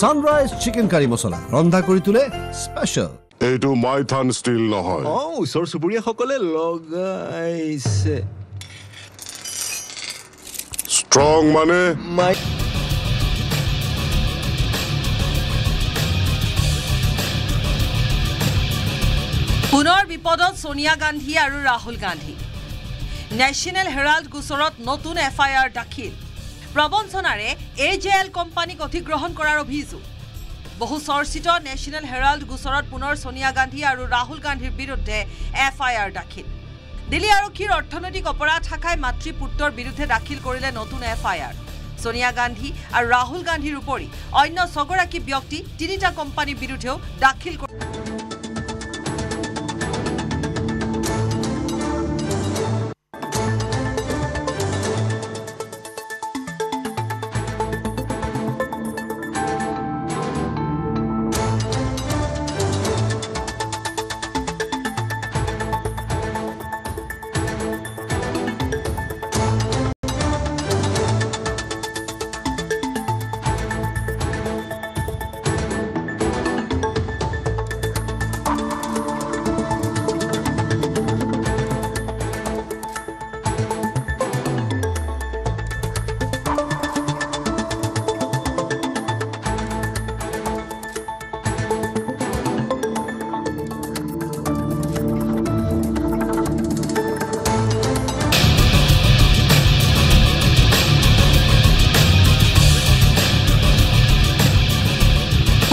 সানৰাইজ চিকেন কাৰী মছলা ৰন্ধা কৰি তোলে স্পেচিয়েল। এইটো মাইথান ষ্টিল নহয়, ওচৰ চুবুৰীয়াসকলে লগাইছে। ষ্ট্ৰং মানে পুনৰ বিপদত সোনিয়া গান্ধী আৰু ৰাহুল গান্ধী। নেশ্যনেল হেৰাল্ড গোচৰত নতুন FIR দাখিল। প্ৰবঞ্চনাৰে AJL কোম্পানীক অধিগ্ৰহণ কৰাৰ অভিযোগ। বহু চৰ্চিত নেশ্যনেল হেৰাল্ড গোচৰত পুনৰ সোনিয়া গান্ধী আৰু ৰাহুল গান্ধীৰ বিৰুদ্ধে FIR দাখিল। দিল্লী আৰক্ষীৰ অৰ্থনৈতিক অপৰাধ শাখাই মাতৃ পুত্ৰৰ বিৰুদ্ধে দাখিল কৰিলে নতুন FIR। সোনিয়া গান্ধী আৰু ৰাহুল গান্ধীৰ উপৰি অন্য 6 গৰাকী ব্যক্তি 3টা কোম্পানীৰ বিৰুদ্ধেও দাখিল কৰে।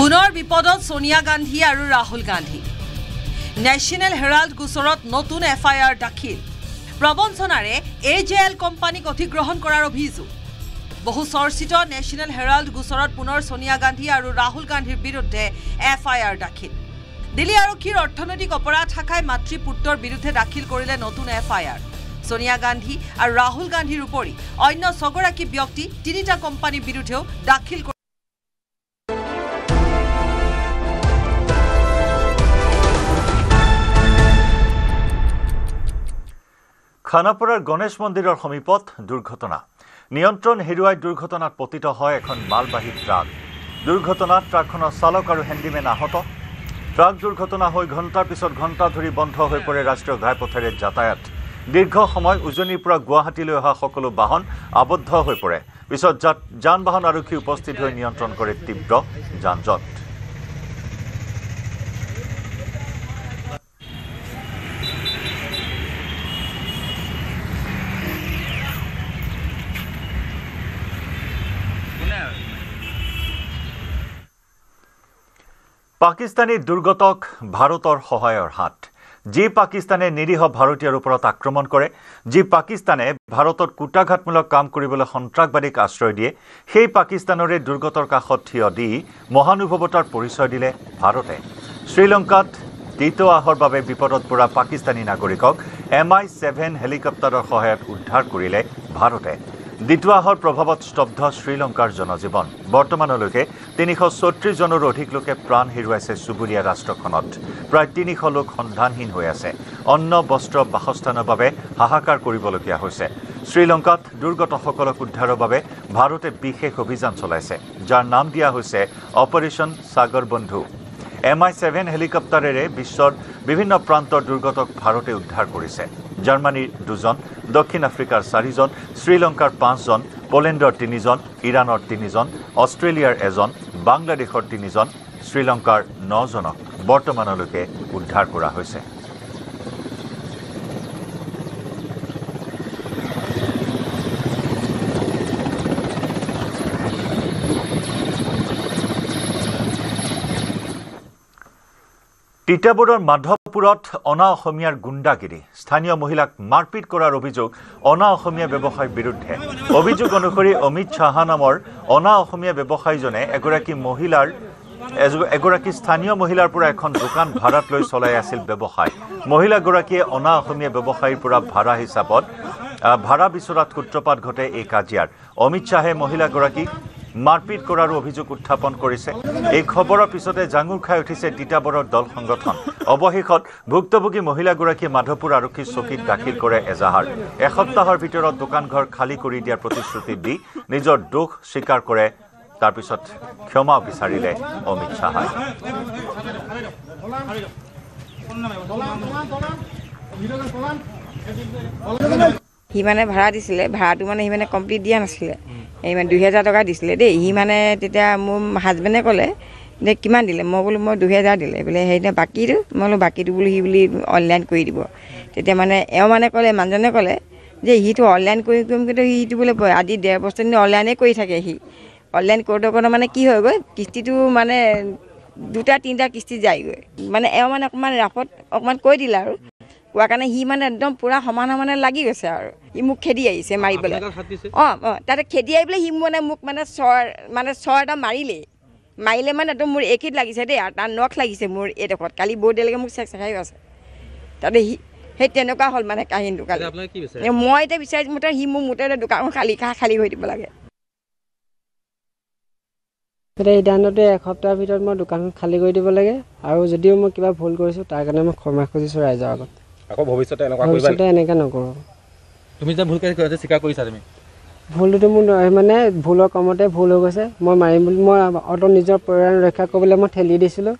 পুনৰ বিপদত সোনিয়া গান্ধী আৰু ৰাহুল গান্ধী। নেশ্যনেল হেৰাল্ড গোচৰত নতুন FIR দাখিল। প্ৰবঞ্চনাৰে AJL কোম্পানীক অধিগ্ৰহণ কৰাৰ অভিযোগ। বহু চৰ্চিত নেশ্যনেল হেৰাল্ড গোচৰত পুনৰ সোনিয়া গান্ধী আৰু ৰাহুল গান্ধীৰ বিৰুদ্ধে FIR দাখিল। দিল্লী আৰক্ষীৰ অৰ্থনৈতিক অপৰাধ শাখাই মাতৃ পুত্ৰৰ বিৰুদ্ধে দাখিল কৰিলে নতুন FIR। সোনিয়া গান্ধী আৰু ৰাহুল গান্ধীৰ উপৰি অন্য 6 গৰাকী ব্যক্তি 3টা কোম্পানীৰ বিৰুদ্ধেও দাখিল কৰে। খানাপাৰাৰ গণেশ মন্দিৰৰ সমীপত দুৰ্ঘটনা। নিয়ন্ত্ৰণ হেৰুৱাই দুৰ্ঘটনাত পতিত হয় এখন মালবাহী ট্ৰাক। দুৰ্ঘটনাত ট্ৰাকখনৰ চালক আৰু হেণ্ডিমেন আহত। ট্ৰাক দুৰ্ঘটনা হৈ ঘণ্টাৰ পিছত ঘণ্টা ধৰি বন্ধ হৈ পৰে ৰাষ্ট্ৰীয় ঘাইপথেৰে যাতায়াত। দীৰ্ঘ সময় উজনিৰ পৰা গুৱাহাটীলৈ অহা সকলো বাহন আবদ্ধ হৈ পৰে। পিছত যান বাহন আৰক্ষী উপস্থিত হৈ নিয়ন্ত্ৰণ কৰে তীব্ৰ যান-জঁট। পাকিস্তানী দুৰ্গতক ভাৰতৰ সহায়ৰ হাত। যি পাকিস্তানে নিৰীহ ভাৰতীয়ৰ ওপৰত আক্ৰমণ কৰে, যি পাকিস্তানে ভাৰতত কুটাঘাতমূলক কাম কৰিবলৈ সন্ত্ৰাসবাদীক আশ্ৰয় দিয়ে, সেই পাকিস্তানৰে দুৰ্গতৰ কাষত থিয় দি মহানুভৱতাৰ পৰিচয় দিলে ভাৰতে। শ্ৰীলংকাত দ্বিতীয় আহৰ বাবে বিপদত পৰা পাকিস্তানী নাগৰিকক MI-7 হেলিকপ্টাৰৰ সহায়ত উদ্ধাৰ কৰিলে ভাৰতে। দ্বিতীয় আহৰ প্ৰভাৱত স্তব্ধ শ্ৰীলংকাৰ জনজীৱন। বৰ্তমানলৈকে 334 জনৰো অধিক লোকে প্ৰাণ হেৰুৱাইছে চুবুৰীয়া ৰাষ্ট্ৰখনত। প্ৰায় 300 লোক সন্ধানহীন হৈ আছে। অন্ন, বস্ত্ৰ, বাসস্থানৰ বাবে হাহাকাৰ কৰিবলগীয়া হৈছে। শ্ৰীলংকাত দুৰ্গতসকলক উদ্ধাৰৰ বাবে ভাৰতে বিশেষ অভিযান চলাইছে, যাৰ নাম দিয়া হৈছে অপাৰেশ্যন সাগৰ বন্ধু। MI-7 হেলিকপ্টাৰেৰে বিশ্বৰ বিভিন্ন প্ৰান্তৰ দুৰ্গতক ভাৰতে উদ্ধাৰ কৰিছে। জাৰ্মানীৰ 2 জন, দক্ষিণ আফ্ৰিকাৰ 4 জন, শ্ৰীলংকাৰ 5 জন, পোলেণ্ডৰ 3 জন, ইৰাণৰ 3 জন, অষ্ট্ৰেলিয়াৰ 1 জন, বাংলাদেশৰ 3 জন, শ্ৰীলংকাৰ 9 জনক বৰ্তমানলৈকে উদ্ধাৰ কৰা হৈছে। তিতাবৰৰ মাধৱপুৰত অনা অসমীয়াৰ গুণ্ডাগিৰি, স্থানীয় মহিলাক মাৰপিট কৰাৰ অভিযোগ অনা অসমীয়া ব্যৱসায়ীৰ বিৰুদ্ধে। অভিযোগ অনুসৰি অমিত সাহা নামৰ অনা অসমীয়া ব্যৱসায়ীজনে এগৰাকী স্থানীয় মহিলাৰ পৰা এখন দোকান ভাড়াত লৈ চলাই আছিল ব্যৱসায়। মহিলাগৰাকীয়ে অনা অসমীয়া ব্যৱসায়ীৰ পৰা ভাড়া হিচাপত ভাড়া বিচৰাত সূত্ৰপাত ঘটে এই কাজিয়াৰ। অমিত শ্বাহে মহিলাগৰাকীক মাৰপিট কৰাৰো অভিযোগ উত্থাপন কৰিছে। এই খবৰৰ পিছতে জাঙুৰ খাই উঠিছে তিতাবৰৰ দল সংগঠন। অৱশেষত ভুক্তভোগী মহিলাগৰাকীয়ে মাধৱপুৰ আৰক্ষী চকীত দাখিল কৰে এজাহাৰ। এসপ্তাহৰ ভিতৰত দোকানঘৰ খালী কৰি দিয়াৰ প্ৰতিশ্ৰুতি দি নিজৰ দোষ স্বীকাৰ কৰে। তাৰ পিছত ক্ষমা বিচাৰিলে অমিত শ্বাহে। সি মানে ভাড়া দিছিলে, ভাড়াটো মানে সি মানে কমপ্লিট দিয়া নাছিলে। এই মানে 2000 টকা দিছিলে দেই। সি মানে তেতিয়া মোৰ হাজবেণ্ডে ক'লে যে কিমান দিলে, মই বোলো মই 2000 দিলে বোলে। সেইদিনা বাকীটো মই বোলো বাকীটো বোলো সি বুলি অনলাইন কৰি দিব। তেতিয়া মানে এওঁ মানে ক'লে, মানুহজনে ক'লে যে সিটো অনলাইন কৰিম কিন্তু সিটো বোলে আজি 1.5 বছৰ অনলাইনে কৰি থাকে। সি অনলাইন কৰোঁতে মানে কি হৈ গৈ কিস্তিটো মানে 2-3টা কিস্তি যায়গৈ। মানে এওঁ মানে অকণমান ৰাফত অকণমান কৈ দিলে আৰু কোৱাৰ কাৰণে সি মানে একদম পূৰা সমানে লাগি গৈছে আৰু সি মোক খেদি আহিছে মাৰিবলৈ। তাতে খেদি আহি পেলাই সি মানে মোক মানে চৰ এটা মাৰিলে মানে একদম মোৰ একিত লাগিছে দেই, আৰু তাৰ নখ লাগিছে মোৰ এইডোখৰত। কালি বহুত দেৰিলৈকে মোক চেকচেকাইও আছে। তাতে সেই তেনেকুৱা হ'ল মানে কাহিনীটো। কালি মই এতিয়া বিচাৰিছোঁ মতে সি মোক মুঠতে দোকানখন খালী কৰি দিব লাগে। সিদ্ধান্তটো এসপ্তাহৰ ভিতৰত মই দোকানখন খালী কৰি দিব লাগে, আৰু যদিও মই কিবা ভুল কৰিছোঁ তাৰ কাৰণে মই ক্ষমা খুজিছোঁ ৰাইজৰ আগত। আকৌ ভৱিষ্যতে এনেকৈ নকৰোঁ। তুমি যে ভুল কৰিছা স্বীকাৰ কৰিছা তুমি? ভুলটোতো মোৰ মানে ভুলৰ কমতে ভুল হৈ গৈছে। মই মাৰিম বুলি মই অত নিজৰ পৰিয়াল ৰক্ষা কৰিবলৈ মই ঠেলি দিছিলোঁ।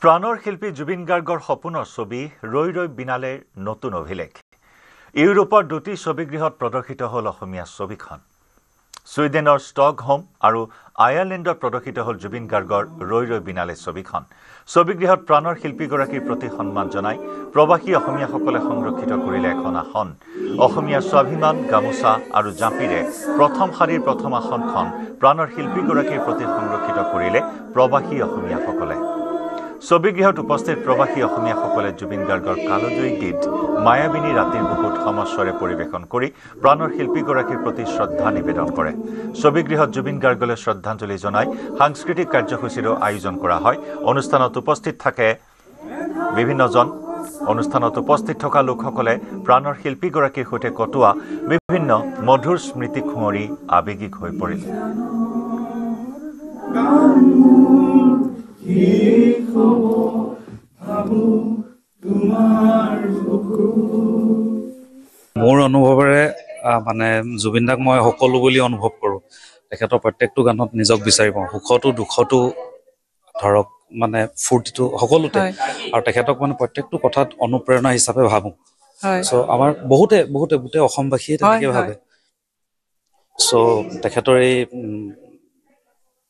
প্ৰাণৰ শিল্পী জুবিন গাৰ্গৰ সপোনৰ ছবি ৰৈ ৰৈ বিনালেৰ নতুন অভিলেখ। ইউৰোপৰ 2টি ছবিগৃহত প্ৰদৰ্শিত হ'ল অসমীয়া ছবিখন। ছুইডেনৰ ষ্টকহোম আৰু আয়াৰলেণ্ডত প্ৰদৰ্শিত হ'ল জুবিন গাৰ্গৰ ৰৈ ৰৈ বিনালে ছবিখন। ছবিগৃহত প্ৰাণৰ শিল্পীগৰাকীৰ প্ৰতি সন্মান জনাই প্ৰৱাসী অসমীয়াসকলে সংৰক্ষিত কৰিলে এখন আসন। অসমীয়াৰ স্বাভিমান, গামোচা আৰু জাপিৰে প্ৰথম শাৰীৰ প্ৰথম আসনখন প্ৰাণৰ শিল্পীগৰাকীৰ প্ৰতি সংৰক্ষিত কৰিলে প্ৰৱাসী অসমীয়াসকলে। ছবিগৃহত উপস্থিত প্ৰৱাসী অসমীয়াসকলে জুবিন গাৰ্গৰ কালজয়ী গীত মায়াবিনী ৰাতিৰ বুকুত সমস্বৰে পৰিৱেশন কৰি প্ৰাণৰ শিল্পীগৰাকীৰ প্ৰতি শ্ৰদ্ধা নিবেদন কৰে। ছবিগৃহত জুবিন গাৰ্গলৈ শ্ৰদ্ধাঞ্জলি জনাই সাংস্কৃতিক কাৰ্যসূচীৰো আয়োজন কৰা হয়। অনুষ্ঠানত উপস্থিত থাকে বিভিন্নজন। অনুষ্ঠানত উপস্থিত থকা লোকসকলে প্ৰাণৰ শিল্পীগৰাকীৰ সৈতে কটোৱা বিভিন্ন মধুৰ স্মৃতি খুঁৱৰি আৱেগিক হৈ পৰিল। মোৰ অনুভৱেৰে মানে জুবিন দাক মই সকলো বুলি অনুভৱ কৰোঁ। তেখেতৰ প্ৰত্যেকটো গানত নিজক বিচাৰি পাওঁ, সুখতো দুখতো ধৰক মানে ফূৰ্তিটো সকলোতে, আৰু তেখেতক মানে প্ৰত্যেকটো কথাত অনুপ্ৰেৰণা হিচাপে ভাবোঁ। চ' আমাৰ বহুতে গোটেই অসমবাসীয়ে তেনেকৈ ভাবে। চ' তেখেতৰ এই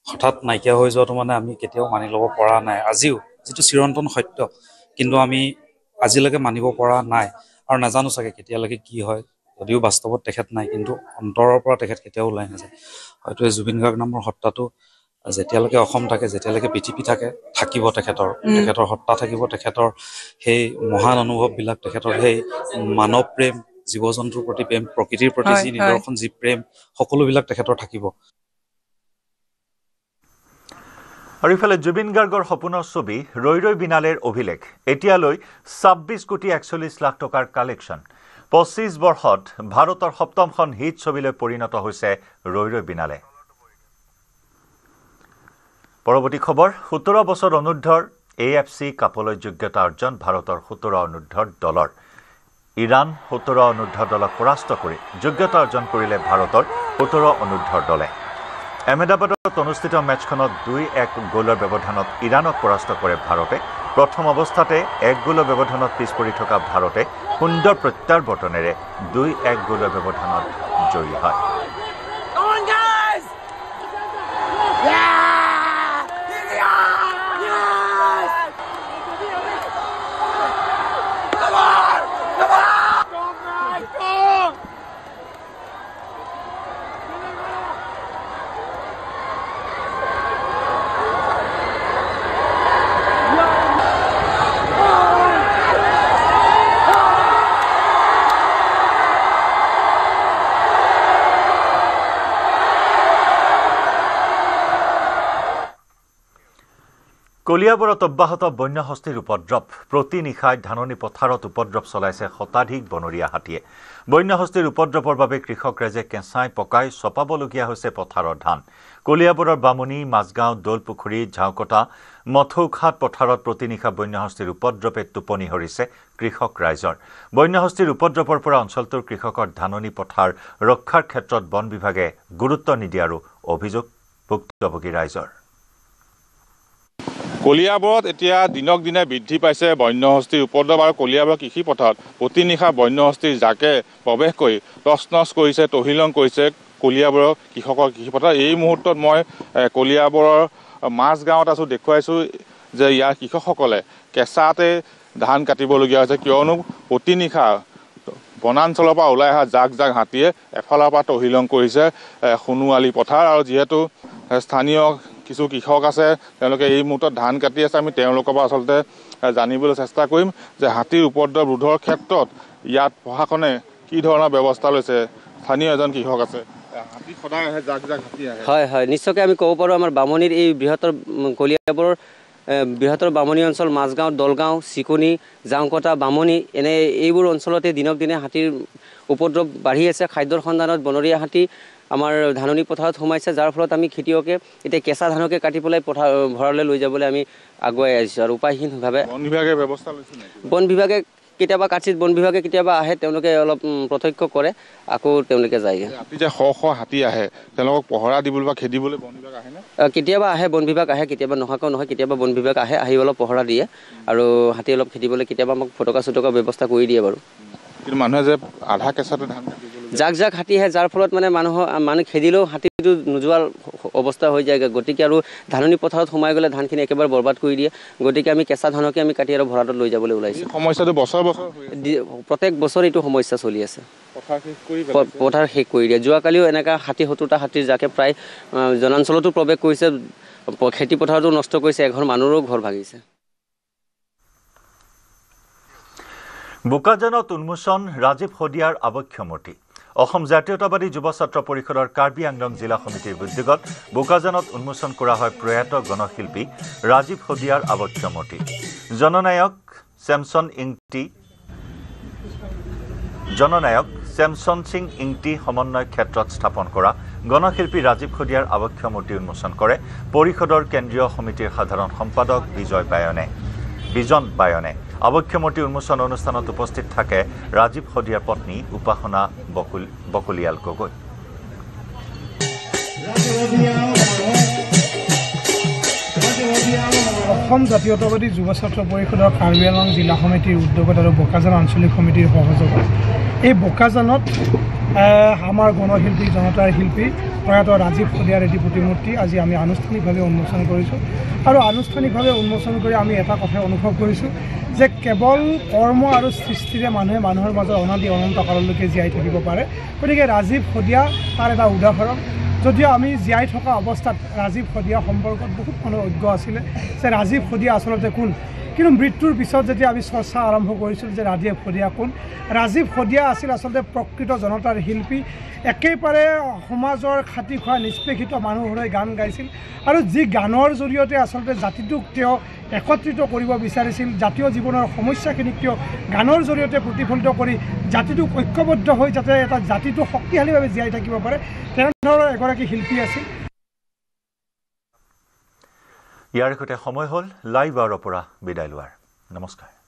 হঠাৎ নাইকিয়া হৈ যোৱাটো মানে আমি কেতিয়াও মানি ল'ব পৰা নাই। আজিও যিটো চিৰন্তন সত্য, কিন্তু আমি আজিলৈকে মানিব পৰা নাই, আৰু নাজানো চাগে কেতিয়ালৈকে কি হয়। যদিও বাস্তৱত তেখেত নাই, কিন্তু অন্তৰৰ পৰা তেখেত কেতিয়াও ওলাই নাযায়। হয়তো এই জুবিন গাৰ্গ নামৰ সত্তাটো যেতিয়ালৈকে অসম থাকে যেতিয়ালৈকে পৃথিৱী থাকে থাকিব তেখেতৰ সত্তা থাকিব তেখেতৰ সেই মহান অনুভৱবিলাক তেখেতৰ সেই মানৱ প্ৰেম জীৱ জন্তুৰ প্ৰতি প্ৰেম প্ৰকৃতিৰ প্ৰতি যি নিদৰ্শন যি প্ৰেম সকলোবিলাক তেখেতৰ থাকিব আৰু ইফালে জুবিন গাৰ্গৰ সপোনৰ ছবি ৰৈ ৰৈ বিনালেৰ অভিলেখ এতিয়ালৈ 26 কোটি 41 লাখ টকাৰ কালেকশ্যন 25 বৰ্ষত ভাৰতৰ সপ্তমখন হিট ছবিলৈ পৰিণত হৈছে ৰৈ ৰৈ বিনালে পৰৱৰ্তী খবৰ 17 বছৰ অনুৰ্ধৰ AFC কাপলৈ যোগ্যতা অৰ্জন ভাৰতৰ 17 অনুৰ্ধৰ দলৰ ইৰাণ 17 অনুৰ্ধৰ দলক পৰাস্ত কৰি যোগ্যতা অৰ্জন কৰিলে ভাৰতৰ 17 অনুৰ্ধৰ দলে আহমেদাবাদত অনুষ্ঠিত মেচখনত 2-1 গ'লৰ ব্যৱধানত ইৰাণক পৰাস্ত কৰে ভাৰতে প্ৰথম অৱস্থাতে 1 গ'লৰ ব্যৱধানত পিছ পৰি থকা ভাৰতে সুন্দৰ প্ৰত্যাৱৰ্তনেৰে 2-1 গ'লৰ ব্যৱধানত জয়ী হয় কলিয়াবৰত অব্যাহত বন্যহস্তীৰ উপদ্ৰৱ প্ৰতি নিশাই ধাননি পথাৰত উপদ্ৰৱ চলাইছে শতাধিক বনৰীয়া হাতীয়ে বন্যহস্তীৰ উপদ্ৰৱৰ বাবে কৃষক ৰাইজে কেঁচাই পকাই চপাবলগীয়া হৈছে পথাৰৰ ধান কলিয়াবৰৰ বামুনি মাজগাঁও দৌলপুখুৰী ঝাওকটা মথৌখাট পথাৰত প্ৰতি নিশা বন্যহস্তীৰ উপদ্ৰৱে টোপনি হৰিছে কৃষক ৰাইজৰ বন্যহস্তীৰ উপদ্ৰৱৰ পৰা অঞ্চলটোৰ কৃষকৰ ধাননি পথাৰ ৰক্ষাৰ ক্ষেত্ৰত বন বিভাগে গুৰুত্ব নিদিয়াৰো অভিযোগ ভুক্তভোগী ৰাইজৰ কলিয়াবৰত এতিয়া দিনক দিনে বৃদ্ধি পাইছে বন্যহস্তীৰ উপদ্ৰৱ আৰু কলিয়াবৰ কৃষি পথাৰত প্ৰতি নিশা বন্যহস্তীৰ জাকে প্ৰৱেশ কৰি তছনছ কৰিছে তহিলং কৰিছে কলিয়াবৰৰ কৃষকৰ কৃষি পথাৰ এই মুহূৰ্তত মই কলিয়াবৰৰ মাজগাঁৱত আছোঁ দেখুৱাইছোঁ যে ইয়াৰ কৃষকসকলে কেঁচাতে ধান কাটিবলগীয়া হৈছে কিয়নো প্ৰতি নিশা বনাঞ্চলৰ পৰা ওলাই অহা জাক জাক হাতীয়ে এফালৰ পৰা তহিলং কৰিছে সোণোৱালী পথাৰ আৰু যিহেতু স্থানীয় কিছু কৃষক আছে তেওঁলোকে এই মুহূৰ্তত ধান কাটি আছে আমি তেওঁলোকৰ পৰা আচলতে জানিবলৈ চেষ্টা কৰিম যে হাতীৰ উপদ্ৰৱ ৰোধৰ ক্ষেত্ৰত ইয়াত প্ৰশাসনে কি ধৰণৰ ব্যৱস্থা লৈছে স্থানীয় এজন কৃষক আছে হাতী সদায় আহে জাক জাক হাতী আহে হয় হয় নিশ্চয়কৈ আমি ক'ব পাৰোঁ আমাৰ বামুনিৰ এই বৃহত্তৰ কলিয়াবৰৰ বৃহত্তৰ বামুনি অঞ্চল মাজগাঁও দলগাঁও চিকুনি জাংকটা বামুনি এনে এইবোৰ অঞ্চলতে দিনক দিনে হাতীৰ উপদ্ৰৱ বাঢ়ি আছে খাদ্যৰ সন্ধানত বনৰীয়া হাতী আমাৰ ধাননি পথাৰত সোমাইছে যাৰ ফলত আমি খেতিয়কে এতিয়া কেঁচা ধানকে কাটি পেলাই পথাৰ ভঁৰাললৈ লৈ যাবলৈ আমি আগুৱাই আহিছোঁ আৰু উপায়হীনভাৱে বন বিভাগে ব্যৱস্থা লৈছে বন বিভাগে কেতিয়াবা কাঠিত বন বিভাগে কেতিয়াবা আহে তেওঁলোকে অলপ প্ৰত্যক্ষ কৰে আকৌ তেওঁলোকে যায়গৈ ৰাতি যে শ শ হাতী আহে তেওঁলোকক পহৰা দিবলৈ বা খেদিবলৈ বন বিভাগ আহেনে কেতিয়াবা আহে বন বিভাগ আহে কেতিয়াবা নোহোৱাকৈ নহয় কেতিয়াবা বন বিভাগ আহি অলপ পহৰা দিয়ে আৰু হাতী অলপ খেদিবলৈ কেতিয়াবা আমাক ফটকা চটকা ব্যৱস্থা কৰি দিয়ে বাৰু কিন্তু মানুহে যে আধা কেঁচাতে ধান জাক জাক হাতী আহে যাৰ ফলত মানে মানুহ খেদিলেও হাতীটো নোযোৱাৰ অৱস্থা হৈ যায়গৈ গতিকে আৰু ধাননি পথাৰত সোমাই গ'লে ধানখিনি একেবাৰে বৰবাদ কৰি দিয়ে গতিকে আমি কেঁচা ধানকে আমি কাটি আৰু ভঁৰালত লৈ যাবলৈ ওলাইছোঁ সমস্যাটো বছৰ বছৰ প্ৰত্যেক বছৰ এইটো সমস্যা চলি আছে পথাৰ শেষ কৰি দিয়ে যোৱাকালিও এনেকুৱা 60-70টা হাতীৰ জাকে প্ৰায় জনাঞ্চলতো প্ৰৱেশ কৰিছে খেতি পথাৰতো নষ্ট কৰিছে এঘৰ মানুহৰো ঘৰ ভাঙিছে বোকাজানত উন্মোচন ৰাজীৱ শদিয়াৰ আবক্ষ মূৰ্তি অসম জাতীয়তাবাদী যুৱ ছাত্ৰ পৰিষদৰ কাৰ্বি আংলং জিলা সমিতিৰ উদ্যোগত বোকাজানত উন্মোচন কৰা হয় প্ৰয়াত গণশিল্পী ৰাজীৱ শদিয়াৰ আবক্ষ মূৰ্তি জননায়ক ছেমছন সিং ইংটি সমন্বয় ক্ষেত্ৰত স্থাপন কৰা গণশিল্পী ৰাজীৱ শদিয়াৰ আবক্ষ মূৰ্তি উন্মোচন কৰে পৰিষদৰ কেন্দ্ৰীয় সমিতিৰ সাধাৰণ সম্পাদক বিজন বায়নে আবক্ষ মূৰ্তি উন্মোচন অনুষ্ঠানত উপস্থিত থাকে ৰাজীৱ শদিয়াৰ পত্নী উপাসনা বকুলিয়াল গগৈ অসম জাতীয়তাবাদী যুৱ ছাত্ৰ পৰিষদৰ কাৰ্বি আংলং জিলা সমিতিৰ উদ্যোগত আৰু বোকাজান আঞ্চলিক সমিতিৰ সহযোগত এই বোকাজানত আমাৰ গণশিল্পী জনতাৰ শিল্পী প্ৰয়াত ৰাজীৱ শদিয়াৰ এটি প্ৰতিমূৰ্তি আজি আমি আনুষ্ঠানিকভাৱে উন্মোচন কৰিছোঁ আৰু আনুষ্ঠানিকভাৱে উন্মোচন কৰি আমি এটা কথা অনুভৱ কৰিছোঁ যে কেৱল কৰ্ম আৰু সৃষ্টিৰে মানুহে মানুহৰ মাজত অনাদি অনন্ত কাললৈকে জীয়াই থাকিব পাৰে গতিকে ৰাজীৱ শদিয়া তাৰ এটা উদাহৰণ যদিও আমি জীয়াই থকা অৱস্থাত ৰাজীৱ শদিয়া সম্পৰ্কত বহুত মানুহ অজ্ঞ আছিলে যে ৰাজীৱ শদিয়া আচলতে কোন কিন্তু মৃত্যুৰ পিছত যেতিয়া আমি চৰ্চা আৰম্ভ কৰিছিলোঁ যে ৰাজীৱ শদিয়া কোন ৰাজীৱ শদিয়া আছিল আচলতে প্ৰকৃত জনতাৰ শিল্পী একেবাৰে সমাজৰ খাটি খোৱা নিষ্পেষিত মানুহৰে গান গাইছিল আৰু যি গানৰ জৰিয়তে আচলতে জাতিটোক তেওঁ একত্ৰিত কৰিব বিচাৰিছিল জাতীয় জীৱনৰ সমস্যাখিনিক তেওঁ গানৰ জৰিয়তে প্ৰতিফলিত কৰি জাতিটোক ঐক্যবদ্ধ হৈ যাতে এটা জাতিটো শক্তিশালীভাৱে জীয়াই থাকিব পাৰে তেনেধৰণৰ এগৰাকী শিল্পী আছিল ইয়াৰ সৈতে সময় হ'ল লাইভ আৱাৰৰ পৰা বিদায় লোৱাৰ নমস্কাৰ